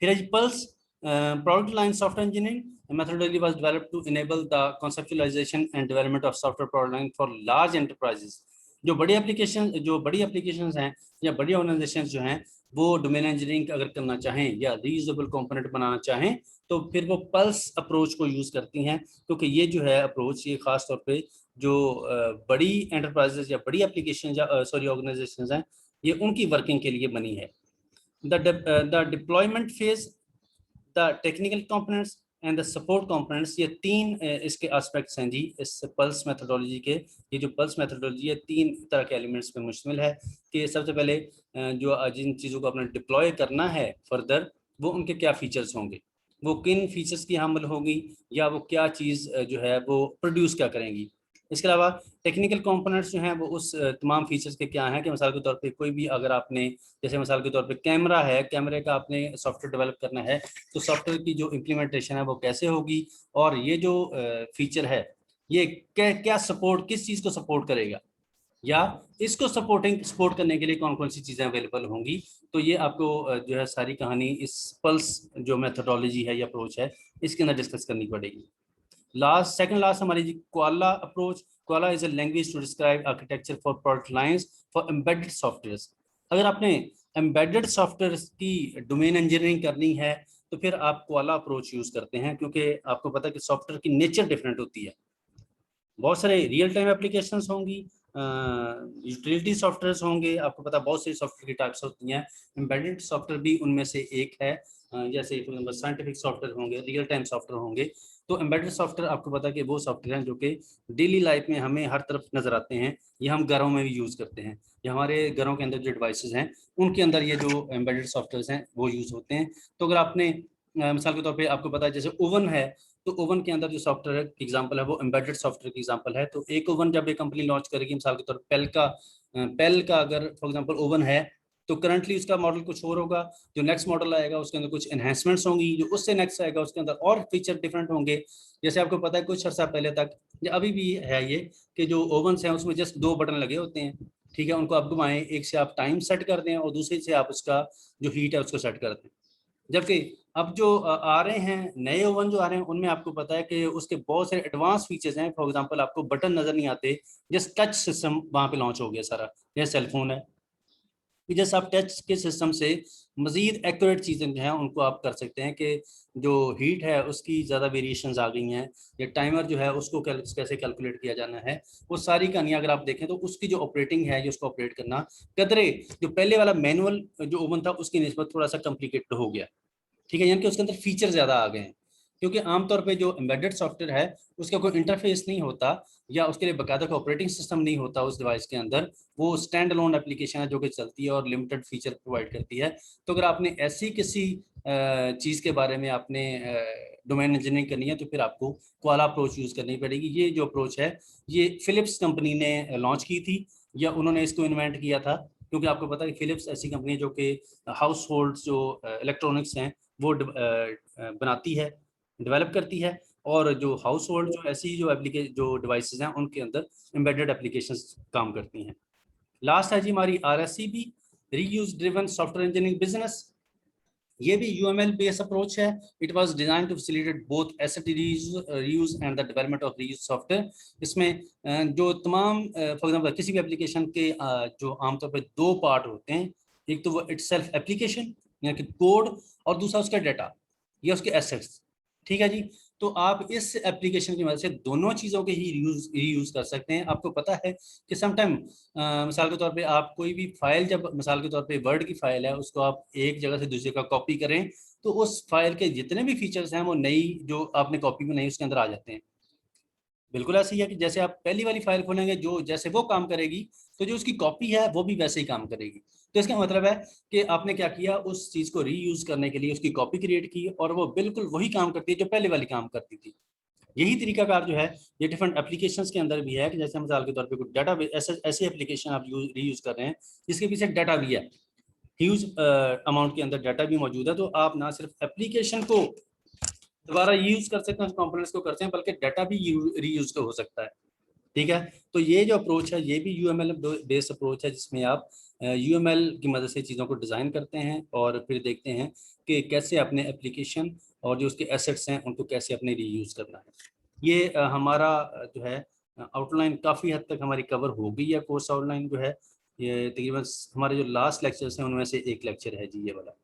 फिर pulse product line software engineering methodology was developed to enable the conceptualization and development of software product line for large enterprises। जो बड़ी एप्लीकेशंस हैं या बड़ी ऑर्गेनाइजेशंस जो हैं वो डोमेन इंजीनियरिंग अगर करना चाहें या रीयूजेबल कंपोनेंट बनाना चाहें तो फिर वो पल्स अप्रोच को यूज करती हैं, क्योंकि ये जो है अप्रोच ये खास तौर पे जो बड़ी एंटरप्राइजेस या बड़ी एप्लीकेशन या ऑर्गेनाइजेशंस हैं ये उनकी वर्किंग के लिए बनी है। the deployment phase, the technical components and the support components, ये 3 इसके एस्पेक्ट्स हैं जी इस पल्स मेथोडोलॉजी के। ये जो पल्स मेथोडोलॉजी है 3 तरह के एलिमेंट्स पे मुश्तमिल है कि सबसे पहले जो जिन चीज़ों को अपने डिप्लॉय करना है फर्दर वो उनके क्या फीचर्स होंगे, वो किन फीचर्स की हामिल होगी या वो क्या चीज़ जो है वो प्रोड्यूस क्या करेंगी। इसके अलावा टेक्निकल कंपोनेंट्स जो हैं वो उस तमाम फीचर्स के क्या हैं कि मिसाल के तौर पे कोई भी अगर आपने जैसे मिसाल के तौर पे कैमरा है, कैमरे का आपने सॉफ्टवेयर डेवलप करना है तो सॉफ्टवेयर की जो इम्प्लीमेंटेशन है वो कैसे होगी और ये जो फीचर है ये क्या सपोर्ट किस चीज़ को सपोर्ट करेगा या इसको सपोर्ट करने के लिए कौन कौन सी चीज़ें अवेलेबल होंगी। तो ये आपको जो है सारी कहानी इस पल्स जो मेथोडोलॉजी है या अप्रोच है इसके अंदर डिस्कस करनी पड़ेगी। सेकंड लास्ट हमारी जी Koala approach. Koala is a language to describe architecture for product lines for embedded software. अगर आपने एम्बेडेड सॉफ्टवेयर की डोमेन इंजीनियरिंग करनी है तो फिर आप कोआला अप्रोच यूज करते हैं, क्योंकि आपको पता है कि सॉफ्टवेयर की नेचर डिफरेंट होती है। बहुत सारे रियल टाइम एप्लीकेशंस होंगी, यूटिलिटी सॉफ्टवेयर होंगे, आपको पता बहुत सारी सॉफ्टवेयर की टाइप्स होती हैं, एम्बेडेड सॉफ्टवेयर भी उनमें से एक है। जैसे फॉर एग्जांपल साइंटिफिक सॉफ्टवेयर होंगे, रियल टाइम सॉफ्टवेयर होंगे। तो एम्बेडेड सॉफ्टवेयर आपको पता है कि वो सॉफ्टवेयर हैं जो कि डेली लाइफ में हमें हर तरफ नजर आते हैं, ये हम घरों में भी यूज करते हैं, ये हमारे घरों के अंदर जो डिवाइसेस हैं उनके अंदर ये जो एम्बेडेड सॉफ्टवेयर हैं वो यूज होते हैं। तो अगर आपने मिसाल के तौर पे आपको पता है जैसे ओवन है, तो ओवन के अंदर जो सॉफ्टवेयर एग्जांपल है वो एम्बेडेड सॉफ्टवेयर की एग्जांपल है। तो एक ओवन जब एक कंपनी लॉन्च करेगी, मिसाल के तौर पे पेल का अगर फॉर एग्जांपल ओवन है, तो करंटली उसका मॉडल कुछ और होगा, जो नेक्स्ट मॉडल आएगा उसके अंदर कुछ एनहेंसमेंट्स होंगी, जो उससे नेक्स्ट आएगा उसके अंदर और फीचर डिफरेंट होंगे। जैसे आपको पता है कुछ अर्सा पहले तक या अभी भी है ये कि जो ओवन्स हैं उसमें जस्ट 2 बटन लगे होते हैं, ठीक है, उनको आप घुमाएं, एक से आप टाइम सेट कर दें और दूसरे से आप उसका जो हीट है उसको सेट कर दें। जबकि अब जो आ रहे हैं नए ओवन जो आ रहे हैं उनमें आपको पता है कि उसके बहुत सारे एडवांस फीचर्स हैं। फॉर एग्जांपल आपको बटन नजर नहीं आते, जस्ट टच सिस्टम वहां पे लॉन्च हो गया सारा, जैसे सेलफोन है, जैसे आप टच के सिस्टम से मजीद एक्यूरेट चीज़ें जो हैं उनको आप कर सकते हैं कि जो हीट है उसकी ज़्यादा वेरिएशंस आ गई हैं, या टाइमर जो है उसको कैसे कैलकुलेट किया जाना है, वो सारी कहानियाँ अगर आप देखें तो उसकी जो ऑपरेटिंग है, जो उसको ऑपरेट करना कदरे जो पहले वाला मैनुअल जो ओवन था उसकी निस्बत थोड़ा सा कॉम्प्लिकेटेड हो गया, ठीक है, यानी कि उसके अंदर फीचर ज़्यादा आ गए हैं। क्योंकि आमतौर पे जो एम्बेडेड सॉफ्टवेयर है उसका कोई इंटरफेस नहीं होता या उसके लिए बाकायदा का ऑपरेटिंग सिस्टम नहीं होता उस डिवाइस के अंदर, वो स्टैंड अलोन एप्लीकेशन है जो कि चलती है और लिमिटेड फीचर प्रोवाइड करती है। तो अगर आपने ऐसी किसी चीज़ के बारे में आपने डोमेन इंजीनियरिंग करनी है तो फिर आपको क्वाला अप्रोच यूज़ करनी पड़ेगी। ये जो अप्रोच है ये फिलिप्स कंपनी ने लॉन्च की थी या उन्होंने इसको इन्वेंट किया था, क्योंकि आपको पता है कि फिलिप्स ऐसी कंपनी है जो कि हाउस होल्ड जो इलेक्ट्रॉनिक्स हैं वो बनाती है, डेवलप करती है, और जो हाउस होल्ड जो ऐसी जो डिवाइसेस हैं उनके अंदर एम्बेडेड एप्लीकेशंस काम करती हैं। लास्ट है जी हमारी RSCB, reuse driven software engineering business. ये भी UML बेस्ड अप्रोच है। It was design to facilitate both asset reuse and the development of reuse software. इसमें जो तमाम फॉर एग्जांपल किसी भी एप्लीकेशन के जो आमतौर पे 2 पार्ट होते हैं, एक तो वो इटसेल्फ एप्लीकेशन यानी कि कोड, और दूसरा उसका डाटा या उसके एसेट्स, ठीक है जी। तो आप इस एप्लीकेशन की मदद से दोनों चीज़ों के ही रीयूज कर सकते हैं। आपको पता है कि समटाइम मिसाल के तौर पे आप कोई भी फाइल, जब मिसाल के तौर पे वर्ड की फाइल है उसको आप एक जगह से दूसरी का कॉपी करें तो उस फाइल के जितने भी फीचर्स हैं वो नई जो आपने कॉपी में नई उसके अंदर आ जाते हैं। बिल्कुल ऐसे ही है कि जैसे आप पहली वाली फाइल खोलेंगे जो जैसे वो काम करेगी तो जो उसकी कॉपी है वो भी वैसे ही काम करेगी। तो इसका मतलब है कि आपने क्या किया, उस चीज़ को रीयूज करने के लिए उसकी कॉपी क्रिएट की और वो बिल्कुल वही काम करती है जो पहले वाली काम करती थी। यही तरीकाकार जो है ये डिफरेंट एप्लीकेशंस के अंदर भी है कि जैसे मिसाल के तौर पे कुछ डाटा ऐसे एप्लीकेशन आप रीयूज कर रहे हैं जिसके पीछे डाटा भी है, ह्यूज अमाउंट के अंदर डाटा भी मौजूद है। तो आप ना सिर्फ एप्लीकेशन को दोबारा यूज कर सकते हैं, उस कंपोनेंट्स को करते हैं, बल्कि डाटा भी रीयूज हो सकता है, ठीक है। तो ये जो अप्रोच है ये भी UML बेस्ड अप्रोच है जिसमें आप UML की मदद से चीज़ों को डिज़ाइन करते हैं और फिर देखते हैं कि कैसे अपने एप्लीकेशन और जो उसके एसेट्स हैं उनको कैसे अपने रीयूज करना है। ये हमारा जो है आउटलाइन काफ़ी हद तक हमारी कवर हो गई है। कोर्स आउटलाइन जो है ये तकरीबन हमारे जो लास्ट लेक्चर्स हैं उनमें से एक लेक्चर है जी ये वाला।